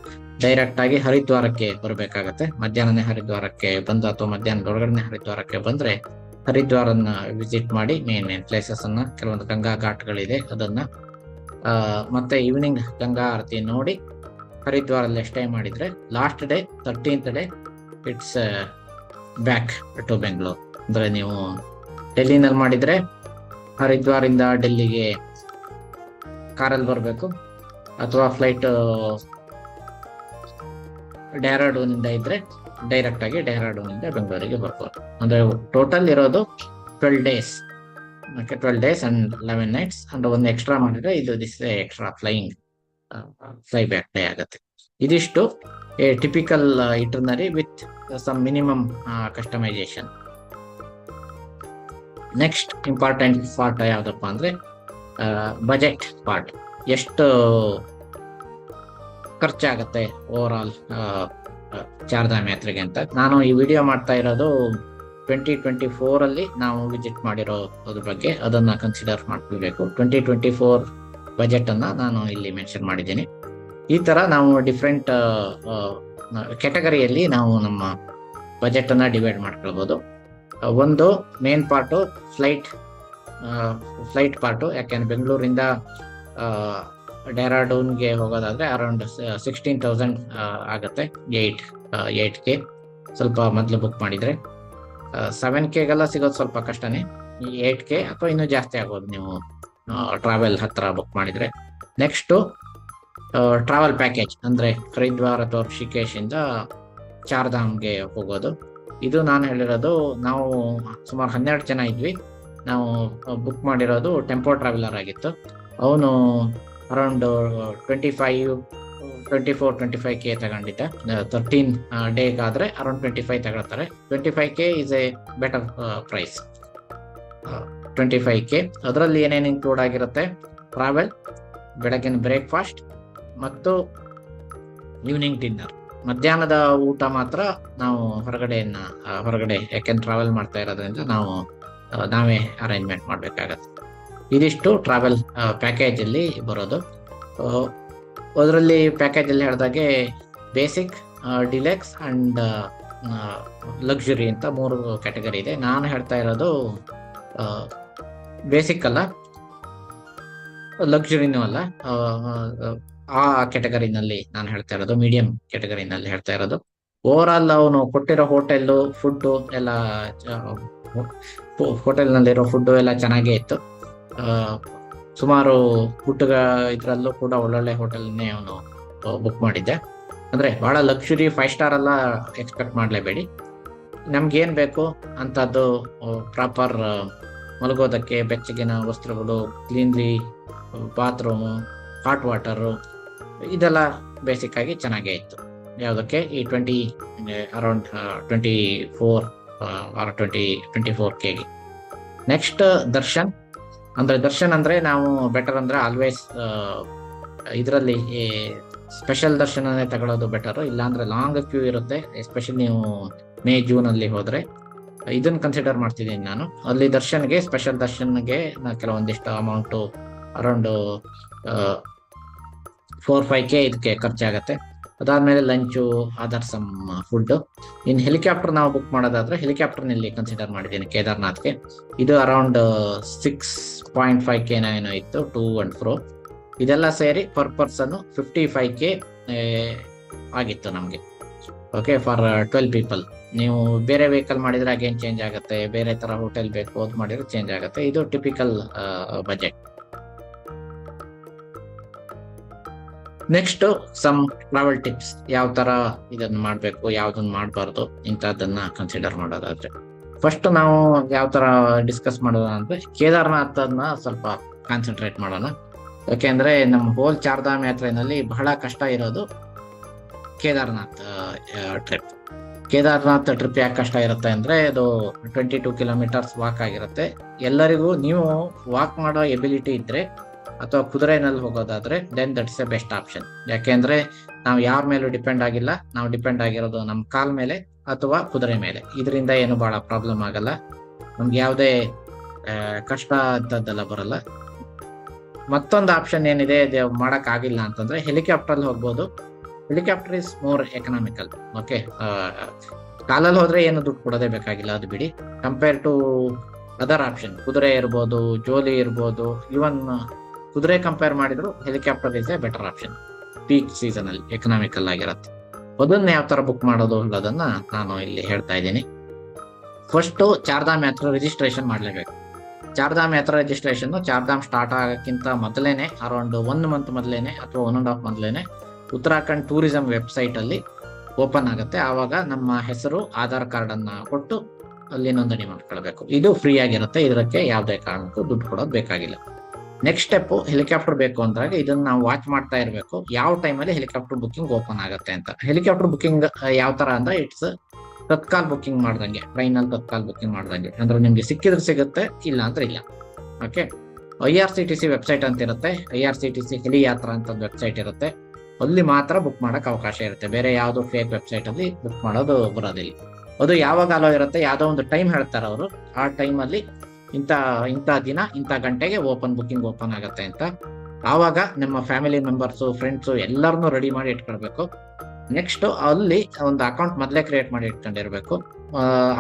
ಡೈರೆಕ್ಟ್ ಆಗಿ ಹರಿದ್ವಾರಕ್ಕೆ ಬರಬೇಕಾಗತ್ತೆ. ಮಧ್ಯಾಹ್ನನೇ ಹರಿದ್ವಾರಕ್ಕೆ ಬಂದು ಅಥವಾ ಮಧ್ಯಾಹ್ನದ ಒಳಗಡೆ ಹರಿದ್ವಾರಕ್ಕೆ ಬಂದ್ರೆ ಹರಿದ್ವಾರನ್ನ ವಿಸಿಟ್ ಮಾಡಿ ಮೇನ್ ಪ್ಲೇಸಸ್ ಅನ್ನ, ಕೆಲವೊಂದು ಗಂಗಾ ಘಾಟ್ಗಳಿದೆ ಅದನ್ನ ಮತ್ತೆ ಈವ್ನಿಂಗ್ ಗಂಗಾ ಆರತಿ ನೋಡಿ ಹರಿದ್ವಾರಲ್ಲೇ ಸ್ಟೇ ಮಾಡಿದ್ರೆ last day 13th day it's back to Bengaluru. ಅಂದ್ರೆ ನೀವು ಡೆಲ್ಲಿನಲ್ಲಿ ಮಾಡಿದ್ರೆ ಹರಿದ್ವಾರಿಂದ ಡೆಲ್ಲಿಗೆ ಕಾರಲ್ಲಿ ಬರಬೇಕು, ಅಥವಾ ಫ್ಲೈಟ್ ಡೆಹ್ರಾಡೂನಿಂದ ಇದ್ರೆ ಡೈರೆಕ್ಟ್ ಆಗಿ ಡೆಹ್ರಾಡೂನಿಂದ ಬೆಂಗಳೂರಿಗೆ ಬರ್ಬೋದು. ಅಂದ್ರೆ ಟೋಟಲ್ ಇರೋದು 12 days. 12 days and 11 nights. And ಒಂದು ಎಕ್ಸ್ಟ್ರಾ ಮಾಡಿದ್ರೆ ಇದು this extra fly back day ಆಗುತ್ತೆ. ಇದಿಷ್ಟು a typical itinerary with some minimum customization. Next important part ಯಾವ್ದಪ್ಪ ಅಂದ್ರೆ ಬಜೆಟ್ ಪಾರ್ಟ್. ಎಷ್ಟು ಖರ್ಚಾಗತ್ತೆ ಓವರ್ ಆಲ್ ಚಾರ್ಧಾಮ್ ಯಾತ್ರೆಗೆ ಅಂತ. ನಾನು ಈ ವಿಡಿಯೋ ಮಾಡ್ತಾ ಇರೋದು 2024 ಅಲ್ಲಿ ನಾವು ವಿಸಿಟ್ ಮಾಡಿರೋ ಅದ್ರ ಬಗ್ಗೆ, ಅದನ್ನ ಕನ್ಸಿಡರ್ ಮಾಡ್ಕೊಳ್ಬೇಕು. 2024 ಬಜೆಟ್ ಅನ್ನ ನಾನು ಇಲ್ಲಿ ಮೆನ್ಷನ್ ಮಾಡಿದ್ದೀನಿ. ಈ ತರ ನಾವು ಡಿಫ್ರೆಂಟ್ ಕ್ಯಾಟಗರಿಯಲ್ಲಿ ನಾವು ನಮ್ಮ ಬಜೆಟ್ ಅನ್ನ ಡಿವೈಡ್ ಮಾಡ್ಕೊಳ್ಬಹುದು. ಒಂದು ಮೇನ್ ಪಾರ್ಟು ಫ್ಲೈಟ್ ಪಾರ್ಟು. ಯಾಕೆಂದ್ರೆ ಬೆಂಗಳೂರಿಂದ ಡೆಹ್ರಾಡೂನ್ಗೆ ಹೋಗೋದಾದ್ರೆ ಅರೌಂಡ್ 16,000 ಆಗುತ್ತೆ. 8K ಸ್ವಲ್ಪ ಮೊದಲು ಬುಕ್ ಮಾಡಿದ್ರೆ. 7Kಗೆಲ್ಲ ಸಿಗೋದು ಸ್ವಲ್ಪ ಕಷ್ಟನೇ. 8K ಅಥವಾ ಇನ್ನೂ ಜಾಸ್ತಿ ಆಗೋದು ನೀವು ಟ್ರಾವೆಲ್ ಹತ್ರ ಬುಕ್ ಮಾಡಿದ್ರೆ. ನೆಕ್ಸ್ಟು ಟ್ರಾವೆಲ್ ಪ್ಯಾಕೇಜ್, ಅಂದ್ರೆ ಹರಿದ್ವಾರ್ ಅಥವಾ ಋಷಿಕೇಶ್ ಇಂದ ಚಾರ್ಧಾಮ್ಗೆ ಹೋಗೋದು. ಇದು ನಾನು ಹೇಳಿರೋದು, ನಾವು ಸುಮಾರು 12 ಜನ ಇದ್ವಿ. ನಾವು ಬುಕ್ ಮಾಡಿರೋದು ಟೆಂಪೋ ಟ್ರಾವೆಲರ್ ಆಗಿತ್ತು. ಅವನು ಅರೌಂಡ್ 24-25K ತಗೊಂಡಿದ್ದ. 13 ಡೇಗಾದ್ರೆ ಅರೌಂಡ್ 25 ತಗೊಳ್ತಾರೆ. 25K is A better price. 25K ಅದರಲ್ಲಿ ಏನೇನು ಇನ್ಕ್ಲೂಡ್ ಆಗಿರುತ್ತೆ? ಟ್ರಾವೆಲ್, ಬೆಳಗಿನ ಬ್ರೇಕ್ಫಾಸ್ಟ್ ಮತ್ತು ಈವ್ನಿಂಗ್ ಡಿನ್ನರ್. ಮಧ್ಯಾಹ್ನದ ಊಟ ಮಾತ್ರ ನಾವು ಹೊರಗಡೆ ಯಾಕೆಂದ್ರೆ ಟ್ರಾವೆಲ್ ಮಾಡ್ತಾ ಇರೋದ್ರಿಂದ ನಾವೇ ಅರೇಂಜ್ಮೆಂಟ್ ಮಾಡ್ಬೇಕಾಗತ್ತೆ. ಇದಿಷ್ಟು ಟ್ರಾವೆಲ್ ಪ್ಯಾಕೇಜ್ ಅಲ್ಲಿ ಬರೋದು. ಅದರಲ್ಲಿ ಪ್ಯಾಕೇಜ್ ಅಲ್ಲಿ ಹೇಳಿದಾಗೆ ಬೇಸಿಕ್, ಡಿಲೆಕ್ಸ್ ಅಂಡ್ ಲಕ್ಸುರಿ ಅಂತ 3 ಕ್ಯಾಟಗರಿ ಇದೆ. ನಾನು ಹೇಳ್ತಾ ಇರೋದು ಬೇಸಿಕ್ ಅಲ್ಲ, ಲಕ್ಸುರಿನೂ ಅಲ್ಲ, ಆ ಕ್ಯಾಟಗರಿನಲ್ಲಿ ನಾನು ಹೇಳ್ತಾ ಇರೋದು, ಮೀಡಿಯಂ ಕ್ಯಾಟಗರಿನಲ್ಲಿ ಹೇಳ್ತಾ ಇರೋದು. ಓವರ್ ಆಲ್ ಅವನು ಕೊಟ್ಟಿರೋ ಹೋಟೆಲ್ಲು, ಫುಡ್ ಎಲ್ಲ, ಹೋಟೆಲ್ನಲ್ಲಿರೋ ಫುಡ್ ಎಲ್ಲ ಚೆನ್ನಾಗೇ ಇತ್ತು. ಸುಮಾರು ಇದ್ರಲ್ಲೂ ಕೂಡ ಒಳ್ಳೊಳ್ಳೆ ಹೋಟೆಲ್ನೇ ಅವನು ಬುಕ್ ಮಾಡಿದ್ದೆ. ಅಂದ್ರೆ ಬಹಳ ಲಕ್ಸುರಿ 5 ಸ್ಟಾರ್ ಎಲ್ಲ ಎಕ್ಸ್ಪೆಕ್ಟ್ ಮಾಡಲೇಬೇಡಿ. ನಮ್ಗೇನ್ ಬೇಕು ಅಂತದ್ದು ಪ್ರಾಪರ್ ಮಲಗೋದಕ್ಕೆ ಬೆಚ್ಚಗಿನ ವಸ್ತ್ರಗಳು, ಕ್ಲೀನ್ಲಿ ಬಾತ್ರೂಮು, ಹಾಟ್ ವಾಟರು, ಇದೆಲ್ಲ ಬೇಸಿಕ್ ಆಗಿ ಚೆನ್ನಾಗೇ ಇತ್ತು. ಯಾವುದಕ್ಕೆ ಈ ಅರೌಂಡ್ 24Kಗೆ. ನೆಕ್ಸ್ಟ್ ದರ್ಶನ್ ಅಂದ್ರೆ ನಾವು ಬೆಟರ್ ಅಂದ್ರೆ ಆಲ್ವೇಸ್ ಇದರಲ್ಲಿ ಸ್ಪೆಷಲ್ ದರ್ಶನನೇ ತಗೊಳ್ಳೋದು ಬೆಟರ್. ಇಲ್ಲಾಂದ್ರೆ ಲಾಂಗ್ ಕ್ಯೂ ಇರುತ್ತೆ, ಎಸ್ಪೆಷಲಿ ನೀವು ಮೇ ಜೂನ್ ಅಲ್ಲಿ ಹೋದ್ರೆ. ಇದನ್ನ ಕನ್ಸಿಡರ್ ಮಾಡ್ತಿದ್ದೀನಿ ನಾನು. ಅಲ್ಲಿ ದರ್ಶನ್ಗೆ, ಸ್ಪೆಷಲ್ ದರ್ಶನ್ಗೆ ಕೆಲವೊಂದಿಷ್ಟು ಅಮೌಂಟು ಅರೌಂಡ್ 4-5K ಇದಕ್ಕೆ ಖರ್ಚಾಗತ್ತೆ. ಅದಾದ್ಮೇಲೆ ಲಂಚು, ಅದರ್ ಸಮ್ ಫುಡ್. ಇನ್ ಹೆಲಿಕಾಪ್ಟರ್ ನಾವು ಬುಕ್ ಮಾಡೋದಾದ್ರೆ ಹೆಲಿಕಾಪ್ಟರ್ನಲ್ಲಿ ಕನ್ಸಿಡರ್ ಮಾಡಿದ್ದೀನಿ ಕೇದಾರ್ನಾಥ್ಗೆ. ಇದು ಅರೌಂಡ್ 6.5K ಏನೋ ಇತ್ತು, ಟು ಅಂಡ್ ಫ್ರೋ. ಇದೆಲ್ಲ ಸೇರಿ ಪರ್ ಪರ್ಸನ್ 55K ಆಗಿತ್ತು ನಮಗೆ. Okay, for 12 people. ನೀವು ಬೇರೆ ವೆಹಿಕಲ್ ಮಾಡಿದ್ರೆ ಅಗೇನ್ ಚೇಂಜ್ ಆಗುತ್ತೆ, ಬೇರೆ ತರ ಹೋಟೆಲ್ ಬೇಕು ಅದು ಮಾಡಿದ್ರೆ ಚೇಂಜ್ ಆಗುತ್ತೆ. ಇದು typical budget. Next some travel tips, ಯಾವ ತರ ಇದನ್ನ ಮಾಡ್ಬೇಕು, ಯಾವ್ದನ್ನ ಮಾಡಬಾರ್ದು, ಇಂಥದ್ದನ್ನ ಕನ್ಸಿಡರ್ ಮಾಡೋದಾದ್ರೆ ಫಸ್ಟ್ ನಾವು ಯಾವ ತರ ಡಿಸ್ಕಸ್ ಮಾಡೋಣ ಅಂದ್ರೆ ಕೇದಾರ್ನಾಥ್ನ ಸ್ವಲ್ಪ ಕಾನ್ಸಂಟ್ರೇಟ್ ಮಾಡೋಣ. ಯಾಕೆಂದ್ರೆ ನಮ್ಮ ಹೋಲ್ ಚಾರ್ಧಾಮ್ ಯಾತ್ರೆನಲ್ಲಿ ಬಹಳ ಕಷ್ಟ ಇರೋದು ಕೇದಾರ್ನಾಥ್ ಟ್ರಿಪ್. ಕೇದಾರ್ನಾಥ್ ಟ್ರಿಪ್ ಯಾಕೆ ಕಷ್ಟ ಇರುತ್ತೆ ಅಂದ್ರೆ ಅದು 22 kilometers ವಾಕ್ ಆಗಿರುತ್ತೆ. ಎಲ್ಲರಿಗೂ ನೀವು ವಾಕ್ ಮಾಡೋ ಎಬಿಲಿಟಿ ಇದ್ರೆ ಅಥವಾ ಕುದುರೆನಲ್ಲಿ ಹೋಗೋದಾದ್ರೆ then that's a best option. ಯಾಕೆಂದ್ರೆ ನಾವು ಯಾರ ಮೇಲೂ ಡಿಪೆಂಡ್ ಆಗಿಲ್ಲ, ನಾವು ಡಿಪೆಂಡ್ ಆಗಿರೋದು ನಮ್ಮ ಕಾಲ್ ಮೇಲೆ ಅಥವಾ ಕುದುರೆ ಮೇಲೆ. ಇದರಿಂದ ಏನು ಬಹಳ ಪ್ರಾಬ್ಲಮ್ ಆಗಲ್ಲ, ನಮ್ಗೆ ಯಾವುದೇ ಕಷ್ಟ ಅಂತದ್ದೆಲ್ಲ ಬರಲ್ಲ. ಮತ್ತೊಂದು ಆಪ್ಷನ್ ಏನಿದೆ ಮಾಡಕ್ ಆಗಿಲ್ಲ ಅಂತಂದ್ರೆ ಹೆಲಿಕಾಪ್ಟರ್ ಹೋಗ್ಬೋದು. Helicopter is more economical. Okay, ಕಾಲಲ್ಲಿ ಹೋದ್ರೆ ಏನು ದುಡ್ಡು ಕೊಡೋದೇ ಬೇಕಾಗಿಲ್ಲ, ಅದು ಬಿಡಿ. ಕಂಪೇರ್ ಟು ಅದರ್ ಆಪ್ಷನ್, ಕುದುರೆ ಇರ್ಬೋದು, ಜೋಲಿ ಇರ್ಬೋದು, ಇವನ್ ಕುದುರೆ ಕಂಪೇರ್ ಮಾಡಿದ್ರು helicopter is A better option. Peak season ಅಲ್ಲಿ ಎಕನಾಮಿಕಲ್ ಆಗಿರುತ್ತೆ. ಅದನ್ನ ಯಾವ ತರ ಬುಕ್ ಮಾಡೋದು ಅನ್ನೋದನ್ನ ನಾನು ಇಲ್ಲಿ ಹೇಳ್ತಾ ಇದ್ದೀನಿ. ಫಸ್ಟ್ ಚಾರ್ಧಾಮ್ ಯಾತ್ರೆ ರಿಜಿಸ್ಟ್ರೇಷನ್ ಮಾಡ್ಲೇಬೇಕು. ಚಾರ್ಧಾಮ್ ಯಾತ್ರಾ ರಿಜಿಸ್ಟ್ರೇಷನ್ ಚಾರ್ಧಾಮ್ ಸ್ಟಾರ್ಟ್ ಆಗಕ್ಕಿಂತ ಮೊದಲೇನೆ, ಅರೌಂಡ್ 1 ಮಂತ್ ಮೊದಲೇನೆ ಅಥವಾ 1.5 ಮೊದಲೇನೆ ಉತ್ತರಾಖಂಡ್ ಟೂರಿಸಂ ವೆಬ್ಸೈಟ್ ಅಲ್ಲಿ ಓಪನ್ ಆಗುತ್ತೆ. ಆವಾಗ ನಮ್ಮ ಹೆಸರು, ಆಧಾರ್ ಕಾರ್ಡ್ ಅನ್ನ ಕೊಟ್ಟು ಅಲ್ಲಿ ನೋಂದಣಿ ಮಾಡ್ಕೊಳ್ಬೇಕು. ಇದು ಫ್ರೀ ಆಗಿರುತ್ತೆ, ಇದಕ್ಕೆ ಯಾವುದೇ ಕಾರಣಕ್ಕೂ ದುಡ್ಡು ಕೊಡೋದು ಬೇಕಾಗಿಲ್ಲ. ನೆಕ್ಸ್ಟ್ ಸ್ಟೆಪ್, ಹೆಲಿಕಾಪ್ಟರ್ ಬೇಕು ಅಂದಾಗ ಇದನ್ನ ನಾವು ವಾಚ್ ಮಾಡ್ತಾ ಇರಬೇಕು, ಯಾವ ಟೈಮಲ್ಲಿ ಹೆಲಿಕಾಪ್ಟರ್ ಬುಕಿಂಗ್ ಓಪನ್ ಆಗುತ್ತೆ ಅಂತ. ಹೆಲಿಕಾಪ್ಟರ್ ಬುಕಿಂಗ್ ಯಾವ ತರ ಅಂದ್ರೆ ಇಟ್ಸ್ ತತ್ಕಾಲ್ ಬುಕಿಂಗ್ ಮಾಡ್ದಂಗೆ, ಟ್ರೈನ್ ಅಲ್ಲಿ ತತ್ಕಾಲ್ ಬುಕಿಂಗ್ ಮಾಡ್ದಂಗೆ. ಅಂದ್ರೆ ನಿಮ್ಗೆ ಸಿಕ್ಕಿದ್ರೆ ಸಿಗುತ್ತೆ, ಇಲ್ಲ ಅಂದ್ರೆ ಇಲ್ಲ. ಓಕೆ, IRCTC ವೆಬ್ಸೈಟ್ ಅಂತ ಇರುತ್ತೆ, IRCTC ಹೆಲಿ ಯಾತ್ರಾ ಅಂತ ವೆಬ್ಸೈಟ್ ಇರುತ್ತೆ, ಅಲ್ಲಿ ಮಾತ್ರ ಬುಕ್ ಮಾಡಕ್ ಅವಕಾಶ ಇರುತ್ತೆ. ಬೇರೆ ಯಾವ್ದು ಫೇಕ್ ವೆಬ್ಸೈಟ್ ಅಲ್ಲಿ ಬುಕ್ ಮಾಡೋದು ಬರೋದಿಲ್ಲ. ಅದು ಯಾವಾಗ ಅಲೋ ಇರುತ್ತೆ, ಯಾವ್ದೋ ಒಂದು ಟೈಮ್ ಹೇಳ್ತಾರೆ ಅವರು, ಆ ಟೈಮ್ ಅಲ್ಲಿ ಇಂಥ ದಿನ ಇಂಥ ಗಂಟೆಗೆ ಬುಕಿಂಗ್ ಓಪನ್ ಆಗುತ್ತೆ ಅಂತ. ಆವಾಗ ನಮ್ಮ ಫ್ಯಾಮಿಲಿ ಮೆಂಬರ್ಸು, ಫ್ರೆಂಡ್ಸು ಎಲ್ಲರನ್ನೂ ರೆಡಿ ಮಾಡಿ ಇಟ್ಕೊಳ್ಬೇಕು. ನೆಕ್ಸ್ಟ್ ಅಲ್ಲಿ ಒಂದು ಅಕೌಂಟ್ ಮೊದಲೇ ಕ್ರಿಯೇಟ್ ಮಾಡಿ ಇಟ್ಕೊಂಡಿರ್ಬೇಕು.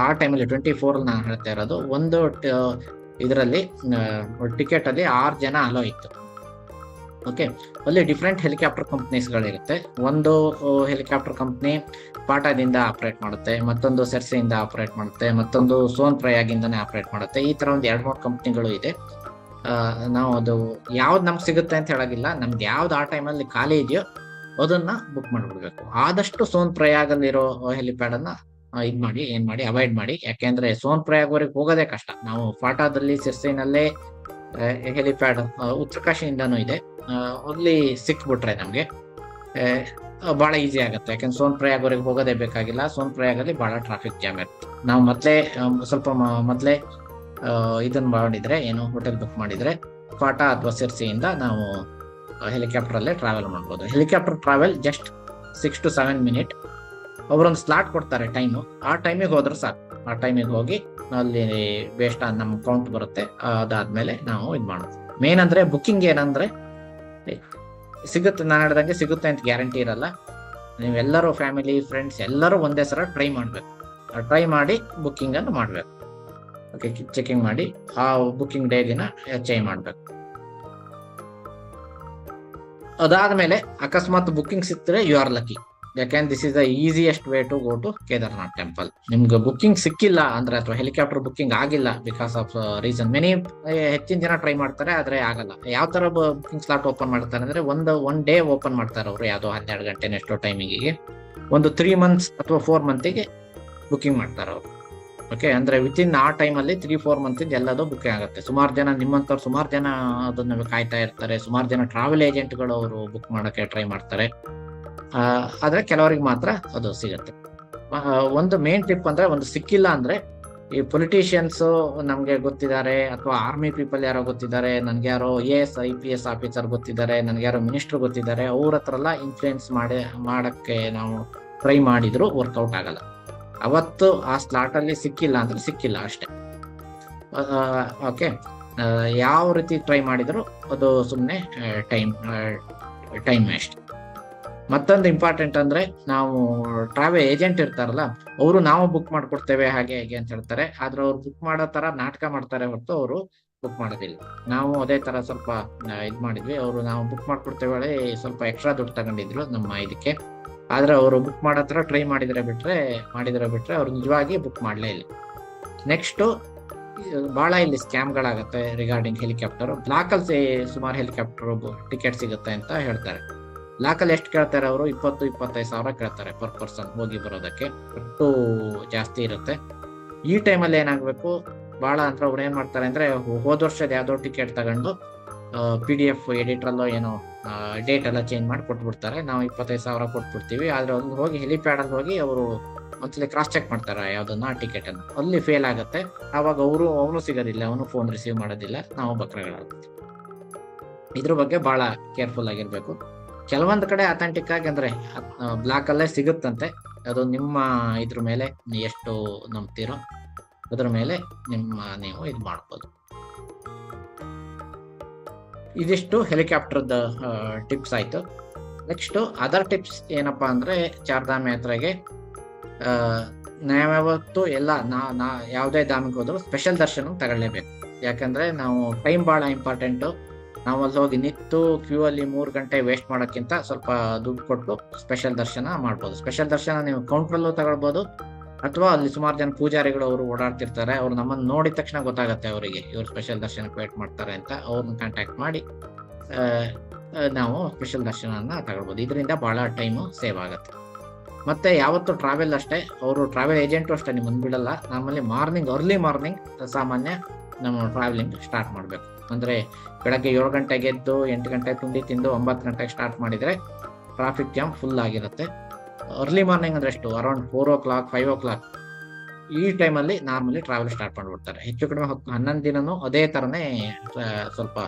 ಆ ಟೈಮಲ್ಲಿ 24 ನಾನು ಹೇಳ್ತಾ ಇರೋದು, ಒಂದು ಇದರಲ್ಲಿ ಟಿಕೆಟ್ ಅಲ್ಲಿ 6 ಜನ ಅಲೋ ಇತ್ತು. ಓಕೆ, ಅಲ್ಲಿ ಡಿಫ್ರೆಂಟ್ ಹೆಲಿಕಾಪ್ಟರ್ ಕಂಪ್ನೀಸ್ಗಳಿರುತ್ತೆ. ಒಂದು ಹೆಲಿಕಾಪ್ಟರ್ ಕಂಪ್ನಿ ಪಾಟಾದಿಂದ ಆಪರೇಟ್ ಮಾಡುತ್ತೆ, ಮತ್ತೊಂದು ಸೆರ್ಸೆಯಿಂದ ಆಪರೇಟ್ ಮಾಡುತ್ತೆ, ಮತ್ತೊಂದು ಸೋನ್ ಪ್ರಯಾಗಿಂದಾನೇ ಆಪರೇಟ್ ಮಾಡುತ್ತೆ. ಈ ತರ ಒಂದು 2-3 ಕಂಪ್ನಿಗಳು ಇದೆ. ನಾವು ಅದು ಯಾವ್ದು ನಮ್ಗೆ ಸಿಗುತ್ತೆ ಅಂತ ಹೇಳೋದಿಲ್ಲ, ನಮ್ಗೆ ಯಾವ್ದು ಆ ಟೈಮಲ್ಲಿ ಖಾಲಿ ಇದೆಯೋ ಅದನ್ನ ಬುಕ್ ಮಾಡ್ಬಿಡ್ಬೇಕು. ಆದಷ್ಟು ಸೋನ್ ಪ್ರಯಾಗಲ್ಲಿರೋ ಹೆಲಿಪ್ಯಾಡ್ ಅನ್ನ ಅವಾಯ್ಡ್ ಮಾಡಿ. ಯಾಕೆಂದ್ರೆ ಸೋನ್ ಪ್ರಯಾಗ್ವರೆಗೆ ಹೋಗೋದೇ ಕಷ್ಟ. ನಾವು ಫಾಟಾದಲ್ಲಿ, ಸಿರ್ಸೈನಲ್ಲೇ ಹೆಲಿಪ್ಯಾಡ್ ಉತ್ತರಕಾಶಿಯಿಂದನೂ ಇದೆ, ಅಲ್ಲಿ ಸಿಕ್ಬಿಟ್ರೆ ನಮ್ಗೆ ಬಹಳ ಈಸಿ ಆಗುತ್ತೆ. ಯಾಕಂದ್ರೆ ಸೋನ್ ಪ್ರಯಾಗ್ವರೆಗೆ ಹೋಗೋದೇ ಬೇಕಾಗಿಲ್ಲ. ಸೋನ್ ಪ್ರಯಾಗಲ್ಲಿ ಬಹಳ ಟ್ರಾಫಿಕ್ ಜಾಮ್ ಇರುತ್ತೆ. ನಾವು ಸ್ವಲ್ಪ ಮೊದಲೇ ಇದನ್ನ ಮಾಡಿದ್ರೆ, ಹೋಟೆಲ್ ಬುಕ್ ಮಾಡಿದ್ರೆ ಫಾಟಾ ಅಥವಾ ಸಿರ್ಸಿಯಿಂದ ನಾವು ಹೆಲಿಕಾಪ್ಟರ್ ಅಲ್ಲೇ ಟ್ರಾವೆಲ್ ಮಾಡ್ಬೋದು. Helicopter travel just 6 to 7 minute. ಅವರೊಂದು ಸ್ಲಾಟ್ ಕೊಡ್ತಾರೆ ಟೈಮು, ಆ ಟೈಮಿಗೆ ಹೋದ್ರೆ ಸಾಕು. ಆ ಟೈಮಿಗೆ ಹೋಗಿ ಅಲ್ಲಿ ಬೇಸ್ಟ್ ನಮ್ಮ ಕೌಂಟ್ ಬರುತ್ತೆ. ಅದಾದ್ಮೇಲೆ ನಾವು ಮಾಡೋದು. ಮೇನ್ ಅಂದ್ರೆ ಬುಕ್ಕಿಂಗ್ ಏನಂದ್ರೆ ಸಿಗುತ್ತೆ, ನಾನು ಹೇಳ್ದಂಗೆ ಸಿಗುತ್ತೆ ಅಂತ ಗ್ಯಾರಂಟಿ ಇರಲ್ಲ. ನೀವೆಲ್ಲರೂ ಫ್ಯಾಮಿಲಿ, ಫ್ರೆಂಡ್ಸ್ ಎಲ್ಲರೂ ಒಂದೇ ಸಲ ಟ್ರೈ ಮಾಡಿ ಬುಕ್ಕಿಂಗ್ ಅನ್ನು ಮಾಡ್ಬೇಕು. ಓಕೆ, ಚೆಕಿಂಗ್ ಮಾಡಿ ಆ ಬುಕ್ಕಿಂಗ್ ಡೇ ದಿನ ಚೇಂಜ್ ಮಾಡ್ಬೇಕು. ಅದಾದ್ಮೇಲೆ ಅಕಸ್ಮಾತ್ ಬುಕ್ಕಿಂಗ್ ಸಿಕ್ತರೆ ಯು ಆರ್ ಲಕ್ಕಿ. ಯಾಕೆಂದ್ರೆ this is the easiest way to go to Kedarnath temple. ನಿಮ್ಗೆ ಬುಕ್ಕಿಂಗ್ ಸಿಕ್ಕಿಲ್ಲ ಅಂದ್ರೆ, ಅಥವಾ ಹೆಲಿಕಾಪ್ಟರ್ ಬುಕ್ಕಿಂಗ್ ಆಗಿಲ್ಲ ಬಿಕಾಸ್ ಆಫ್ ರೀಸನ್, ಹೆಚ್ಚಿನ ಜನ ಟ್ರೈ ಮಾಡ್ತಾರೆ ಆದ್ರೆ ಆಗಲ್ಲ. ಯಾವ ತರ ಬುಕ್ಕಿಂಗ್ ಸ್ಲಾಟ್ ಓಪನ್ ಮಾಡ್ತಾರೆ ಅಂದ್ರೆ, ಒನ್ ಡೇ ಓಪನ್ ಮಾಡ್ತಾರೆ ಅವರು, ಯಾವ್ದೋ 12 ಗಂಟೆ ಎಷ್ಟೋ ಟೈಮಿಂಗಿಗೆ. ಒಂದು 3 ಮಂತ್ಸ್ ಅಥವಾ 4 ಮಂತಿಗೆ ಬುಕ್ಕಿಂಗ್ ಮಾಡ್ತಾರೆ ಅವರು. ಓಕೆ, ಅಂದ್ರೆ ವಿತಿನ್ ಆ ಟೈಮಲ್ಲಿ 3-4 ಮಂತ್ ಎಲ್ಲದೂ ಬುಕ್ಕಿಂಗ್ ಆಗುತ್ತೆ. ಸುಮಾರು ಜನ ನಿಮ್ಮಂತವ್ರು ಸುಮಾರು ಜನ ಅದನ್ನ ಕಾಯ್ತಾ ಇರ್ತಾರೆ. ಸುಮಾರು ಜನ ಟ್ರಾವೆಲ್ ಏಜೆಂಟ್ಗಳು ಅವರು ಬುಕ್ ಮಾಡಕ್ಕೆ ಟ್ರೈ ಮಾಡ್ತಾರೆ. ಆದ್ರೆ ಕೆಲವರಿಗೆ ಮಾತ್ರ ಅದು ಸಿಗುತ್ತೆ. ಒಂದು ಮೇನ್ ಟಿಪ್ ಅಂದ್ರೆ, ಒಂದು ಸಿಕ್ಕಿಲ್ಲ ಅಂದ್ರೆ, ಈ ಪೊಲಿಟಿಷಿಯನ್ಸ್ ನಮ್ಗೆ ಗೊತ್ತಿದ್ದಾರೆ, ಅಥವಾ ಆರ್ಮಿ ಪೀಪಲ್ ಯಾರೋ ಗೊತ್ತಿದ್ದಾರೆ, ನನ್ಗೆ ಯಾರೋ AS IPS ಆಫೀಸರ್ ಗೊತ್ತಿದ್ದಾರೆ, ನನ್ಗೆ ಯಾರೋ ಮಿನಿಸ್ಟರ್ ಗೊತ್ತಿದ್ದಾರೆ, ಅವ್ರ ಹತ್ರ ಎಲ್ಲ ಇನ್ಫ್ಲೂಯೆನ್ಸ್ ಮಾಡಕ್ಕೆ ನಾವು ಟ್ರೈ ಮಾಡಿದ್ರು ವರ್ಕೌಟ್ ಆಗಲ್ಲ. ಅವತ್ತು ಆ ಸ್ಲಾಟ್ ಅಲ್ಲಿ ಸಿಕ್ಕಿಲ್ಲ ಅಂದ್ರೆ ಸಿಕ್ಕಿಲ್ಲ ಅಷ್ಟೇ. ಓಕೆ, ಯಾವ ರೀತಿ ಟ್ರೈ ಮಾಡಿದ್ರು ಅದು ಸುಮ್ಮನೆ ಟೈಮ್ ವೇಸ್ಟ್. ಮತ್ತೊಂದು ಇಂಪಾರ್ಟೆಂಟ್ ಅಂದ್ರೆ, ನಾವು ಟ್ರಾವೆಲ್ ಏಜೆಂಟ್ ಇರ್ತಾರಲ್ಲ, ಅವರು ನಾವು ಬುಕ್ ಮಾಡ್ಕೊಡ್ತೇವೆ ಹಾಗೆ ಹೇಗೆ ಅಂತ ಹೇಳ್ತಾರೆ. ಆದ್ರೆ ಅವ್ರು ಬುಕ್ ಮಾಡೋ ತರ ನಾಟಕ ಮಾಡ್ತಾರೆ ಹೊರತು ಅವರು ಬುಕ್ ಮಾಡೋದಿಲ್ಲ. ನಾವು ಅದೇ ತರ ಸ್ವಲ್ಪ ಮಾಡಿದ್ವಿ. ನಾವು ಬುಕ್ ಮಾಡ್ಕೊಡ್ತೇವೆ ಸ್ವಲ್ಪ ಎಕ್ಸ್ಟ್ರಾ ದುಡ್ಡು ತಗೊಂಡಿದ್ರು ನಮ್ಮ ಇದಕ್ಕೆ. ಆದ್ರೆ ಅವರು ಬುಕ್ ಮಾಡೋ ತರ ಟ್ರೈ ಮಾಡಿದ್ರೆ ಬಿಟ್ರೆ ಅವ್ರು ನಿಜವಾಗಿ ಬುಕ್ ಮಾಡ್ಲೇ ಇಲ್ಲ. ನೆಕ್ಸ್ಟ್, ಬಹಳ ಇಲ್ಲಿ ಸ್ಕ್ಯಾಮ್ಗಳಾಗತ್ತೆ ರಿಗಾರ್ಡಿಂಗ್ ಹೆಲಿಕಾಪ್ಟರ್. ಬ್ಲಾಕಲ್ಲಿ ಸುಮಾರು ಹೆಲಿಕಾಪ್ಟರ್ ಟಿಕೆಟ್ ಸಿಗುತ್ತೆ ಅಂತ ಹೇಳ್ತಾರೆ. ಬ್ಲಾಕಲ್ಲಿ ಎಷ್ಟು ಕೇಳ್ತಾರೆ ಅವರು? 20-25 ಸಾವಿರ ಕೇಳ್ತಾರೆ ಪರ್ ಪರ್ಸನ್ ಹೋಗಿ ಬರೋದಕ್ಕೆ. ಒಟ್ಟು ಜಾಸ್ತಿ ಇರುತ್ತೆ. ಈ ಟೈಮಲ್ಲಿ ಏನಾಗ್ಬೇಕು, ಬಹಳ ಅಂದ್ರೆ ಅವ್ರು ಏನ್ ಮಾಡ್ತಾರೆ ಅಂದ್ರೆ, ಹೋದ ವರ್ಷದ ಯಾವ್ದೋ ಟಿಕೆಟ್ ತಗೊಂಡು PDF ಎಡಿಟ್ರಲ್ಲೋ ಏನೋ ಡೇಟ್ ಎಲ್ಲ ಚೇಂಜ್ ಮಾಡಿ ಕೊಟ್ಬಿಡ್ತಾರೆ. ನಾವು 25 ಸಾವಿರ ಕೊಟ್ಬಿಡ್ತೀವಿ. ಆದ್ರೆ ಅಲ್ಲಿ ಹೋಗಿ ಹೆಲಿಪ್ಯಾಡ್ ಅಲ್ಲಿ ಹೋಗಿ ಅವರು ಒಂದ್ಸಲಿ ಕ್ರಾಸ್ ಚೆಕ್ ಮಾಡ್ತಾರೆ ಯಾವ್ದನ್ನ ಟಿಕೆಟ್ ಅನ್ನು. ಅಲ್ಲಿ ಫೇಲ್ ಆಗುತ್ತೆ. ಆವಾಗ ಅವನು ಸಿಗೋದಿಲ್ಲ, ಅವನು ಫೋನ್ ರಿಸೀವ್ ಮಾಡೋದಿಲ್ಲ, ನಾವು ಬಕ್ರಗಳಾಗುತ್ತೆ. ಇದ್ರ ಬಗ್ಗೆ ಬಹಳ ಕೇರ್ಫುಲ್ ಆಗಿರ್ಬೇಕು. ಕೆಲವೊಂದು ಕಡೆ ಅಥೆಂಟಿಕ್ ಆಗಿ ಅಂದ್ರೆ ಬ್ಲಾಕ್ ಅಲ್ಲೇ ಸಿಗುತ್ತಂತೆ. ಅದು ನಿಮ್ಮ ಇದ್ರ ಮೇಲೆ ಎಷ್ಟು ನಂಬ್ತೀರೋ ಅದ್ರ ಮೇಲೆ ನೀವು ಇದು ಮಾಡ್ಬೋದು. ಇದಿಷ್ಟು ಹೆಲಿಕಾಪ್ಟರ್ದ ಟಿಪ್ಸ್ ಆಯ್ತು. ನೆಕ್ಸ್ಟ್ ಅದರ್ ಟಿಪ್ಸ್ ಏನಪ್ಪಾ ಅಂದ್ರೆ ಚಾರ್ಧಾಮ್ ಯಾತ್ರೆಗೆ ನಾವ್ಯಾವತ್ತು ಎಲ್ಲ ಯಾವುದೇ ಧಾಮಕ್ಕೆ ಹೋದ್ರು ಸ್ಪೆಷಲ್ ದರ್ಶನ ತಗೊಳ್ಳೇಬೇಕು. ಯಾಕಂದ್ರೆ ನಾವು ಟೈಮ್ ಬಹಳ ಇಂಪಾರ್ಟೆಂಟು. ನಾವು ಅಲ್ಲಿ ಹೋಗಿ ನಿಂತು ಕ್ಯೂ ಅಲ್ಲಿ 3 ಗಂಟೆ ವೇಸ್ಟ್ ಮಾಡೋಕ್ಕಿಂತ ಸ್ವಲ್ಪ ದುಡ್ಡು ಕೊಟ್ಟು ಸ್ಪೆಷಲ್ ದರ್ಶನ ಮಾಡ್ಬೋದು. ಸ್ಪೆಷಲ್ ದರ್ಶನ ನೀವು ಕೌಂಟ್ರಲ್ಲೂ ತಗೊಳ್ಬೋದು, ಅಥವಾ ಅಲ್ಲಿ ಸುಮಾರು ಜನ ಪೂಜಾರಿಗಳು ಅವರು ಓಡಾಡ್ತಿರ್ತಾರೆ. ಅವ್ರು ನಮ್ಮನ್ನು ನೋಡಿದ ತಕ್ಷಣ ಗೊತ್ತಾಗತ್ತೆ ಅವರಿಗೆ ಇವ್ರು ಸ್ಪೆಷಲ್ ದರ್ಶನಕ್ಕೆ ವೇಟ್ ಮಾಡ್ತಾರೆ ಅಂತ. ಅವ್ರನ್ನ ಕಾಂಟ್ಯಾಕ್ಟ್ ಮಾಡಿ ನಾವು ಸ್ಪೆಷಲ್ ದರ್ಶನ ತಗೊಳ್ಬೋದು. ಇದರಿಂದ ಬಹಳ ಟೈಮು ಸೇವ್ ಆಗುತ್ತೆ. ಮತ್ತೆ ಯಾವತ್ತು ಟ್ರಾವೆಲ್ ಅಷ್ಟೇ, ಅವರು ಟ್ರಾವೆಲ್ ಏಜೆಂಟು ಅಷ್ಟೇ ನಿಮ್ಮನ್ನು ಬಿಡಲ್ಲ. ನಮ್ಮಲ್ಲಿ ಅರ್ಲಿ ಮಾರ್ನಿಂಗ್ ಸಾಮಾನ್ಯ ನಮ್ಮ ಟ್ರಾವೆಲಿಂಗ್ ಸ್ಟಾರ್ಟ್ ಮಾಡಬೇಕು. ಅಂದ್ರೆ ಬೆಳಗ್ಗೆ 7 ಗಂಟೆಗೆ ಎದ್ದು 8 ಗಂಟೆ ತಿಂಡಿ ತಿಂದು 9 ಗಂಟೆಗೆ ಸ್ಟಾರ್ಟ್ ಮಾಡಿದ್ರೆ ಟ್ರಾಫಿಕ್ ಜಾಮ್ ಫುಲ್ ಆಗಿರುತ್ತೆ. ಅರ್ಲಿ ಮಾರ್ನಿಂಗ್ ಅಂದ್ರೆ ಎಷ್ಟು, ಅರೌಂಡ್ 4 o'clock 5 o'clock ಈ ಟೈಮಲ್ಲಿ ನಾರ್ಮಲಿ ಟ್ರಾವೆಲ್ ಸ್ಟಾರ್ಟ್ ಮಾಡ್ಬಿಡ್ತಾರೆ. ಹೆಚ್ಚು ಕಡಿಮೆ 11 ದಿನನೂ ಅದೇ ತರನೇ ಸ್ವಲ್ಪ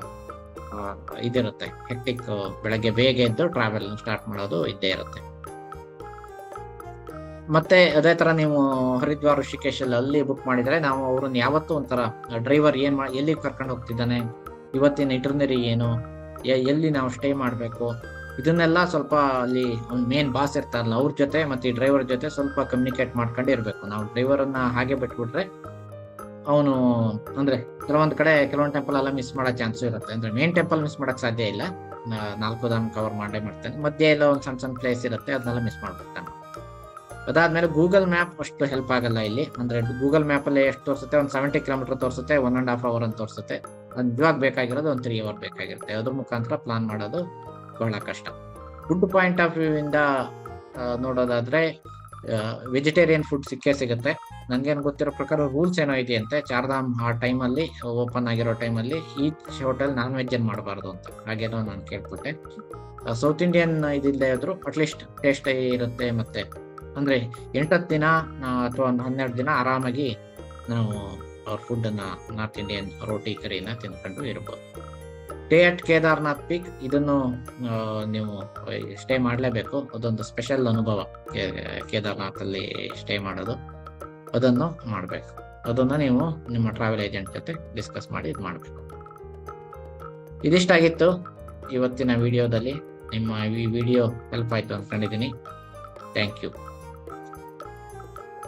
ಇದಿರುತ್ತೆ, ಹೆಕ್ಟಿಕ್. ಬೆಳಗ್ಗೆ ಬೇಗ ಎದ್ದು ಟ್ರಾವೆಲ್ ಸ್ಟಾರ್ಟ್ ಮಾಡೋದು ಇದ್ದೇ ಇರುತ್ತೆ. ಮತ್ತೆ ಅದೇ ತರ ನೀವು ಹರಿದ್ವಾರ್ ಋಷಿಕೇಶ್ ಅಲ್ಲಿ ಬುಕ್ ಮಾಡಿದ್ರೆ ನಾವು ಅವ್ರನ್ನ ಯಾವತ್ತೂ ಒಂಥರ ಡ್ರೈವರ್ ಎಲ್ಲಿ ಕರ್ಕೊಂಡು ಹೋಗ್ತಿದ್ದಾನೆ, ಇವತ್ತಿನ ಇಟರ್ನರಿ ಏನು, ಎಲ್ಲಿ ನಾವು ಸ್ಟೇ ಮಾಡ್ಬೇಕು, ಇದನ್ನೆಲ್ಲ ಸ್ವಲ್ಪ ಅಲ್ಲಿ ಒಂದು ಮೇನ್ ಬಾಸ್ ಇರ್ತಾರಲ್ಲ ಅವ್ರ ಜೊತೆ ಮತ್ತೆ ಈ ಡ್ರೈವರ್ ಜೊತೆ ಸ್ವಲ್ಪ ಕಮ್ಯುನಿಕೇಟ್ ಮಾಡ್ಕೊಂಡು ಇರ್ಬೇಕು. ನಾವು ಡ್ರೈವರ್ ಅನ್ನ ಹಾಗೆ ಬಿಟ್ಬಿಟ್ರೆ ಅವನು ಅಂದ್ರೆ ಕೆಲವೊಂದು ಟೆಂಪಲ್ ಎಲ್ಲ ಮಿಸ್ ಮಾಡೋ ಚಾನ್ಸ್ ಇರುತ್ತೆ. ಅಂದ್ರೆ ಮೇನ್ ಟೆಂಪಲ್ ಮಿಸ್ ಮಾಡಕ್ ಸಾಧ್ಯ ಇಲ್ಲ, 4 ಧಾಮ್ ಕವರ್ ಮಾಡೇ ಮಾಡ್ತಾನೆ. ಮಧ್ಯೆ ಎಲ್ಲ ಒಂದು ಸಣ್ಣ ಪ್ಲೇಸ್ ಇರುತ್ತೆ, ಅದನ್ನೆಲ್ಲ ಮಿಸ್ ಮಾಡ್ಬಿಡ್ತಾನೆ. ಅದಾದ್ಮೇಲೆ ಗೂಗಲ್ ಮ್ಯಾಪ್ ಅಷ್ಟು ಹೆಲ್ಪ್ ಆಗಲ್ಲ ಇಲ್ಲಿ. ಅಂದ್ರೆ ಗೂಗಲ್ ಮ್ಯಾಪ್ ಅಲ್ಲಿ ಎಷ್ಟು ತೋರಿಸುತ್ತೆ, ಒಂದು 70 ಕಿಲೋಮೀಟರ್ ತೋರಿಸುತ್ತೆ, 1.5 hour ಅಂತ ತೋರಿಸುತ್ತೆ. ನಿಜವಾಗಿ ಬೇಕಾಗಿರೋದು ಒಂದು 3 hour ಬೇಕಾಗಿರುತ್ತೆ. ಅದ್ರ ಮುಖಾಂತರ ಪ್ಲಾನ್ ಮಾಡೋದು ಬಹಳ ಕಷ್ಟ. ಫುಡ್ ಪಾಯಿಂಟ್ ಆಫ್ ವ್ಯೂ ಇಂದ ನೋಡೋದಾದ್ರೆ ವೆಜಿಟೇರಿಯನ್ ಫುಡ್ ಸಿಗುತ್ತೆ. ನನ್ಗೇನು ಗೊತ್ತಿರೋ ಪ್ರಕಾರ ರೂಲ್ಸ್ ಏನೋ ಇದೆಯಂತೆ, ಚಾರ್ಧಾಮ್ ಆ ಟೈಮಲ್ಲಿ ಓಪನ್ ಆಗಿರೋ ಟೈಮಲ್ಲಿ ಈಚ್ ಹೋಟೆಲ್ ನಾನ್ ವೆಜ್ ಏನ್ ಮಾಡಬಾರ್ದು ಅಂತ, ಹಾಗೇನೋ ನಾನು ಕೇಳ್ಪಟ್ಟೆ. ಸೌತ್ ಇಂಡಿಯನ್ ಇದಿಲ್ಲದೆ ಇದ್ರು ಅಟ್ಲೀಸ್ಟ್ ಟೇಸ್ಟ್ ಇರುತ್ತೆ. ಮತ್ತೆ ಅಂದ್ರೆ 8 ದಿನ ಅಥವಾ 12 ದಿನ ಆರಾಮಾಗಿ ನಾವು ಅವ್ರ ಫುಡ್ ಅನ್ನ ನಾರ್ತ್ ಇಂಡಿಯನ್ ರೋಟಿ ಕರಿನ ತಿನ್ಕೊಂಡು ಇರ್ಬೋದು. ಸ್ಟೇ ಅಟ್ ಕೇದಾರ್ನಾಥ್ ಪೀಕ್, ಇದನ್ನು ನೀವು ಸ್ಟೇ ಮಾಡಲೇಬೇಕು. ಅದೊಂದು ಸ್ಪೆಷಲ್ ಅನುಭವ, ಕೇದಾರ್ನಾಥ್ ಅಲ್ಲಿ ಸ್ಟೇ ಮಾಡೋದು. ಅದನ್ನು ಮಾಡಬೇಕು. ಅದನ್ನ ನೀವು ನಿಮ್ಮ ಟ್ರಾವೆಲ್ ಏಜೆಂಟ್ ಜೊತೆ ಡಿಸ್ಕಸ್ ಮಾಡಿ ಇದು ಮಾಡಬೇಕು. ಇದಿಷ್ಟಾಗಿತ್ತು ಇವತ್ತಿನ ವಿಡಿಯೋದಲ್ಲಿ. ನಿಮ್ಮ ಈ ವಿಡಿಯೋ ಹೆಲ್ಪ್ ಆಯ್ತು ಅನ್ಕೊಂಡಿದ್ದೀನಿ. Thank you.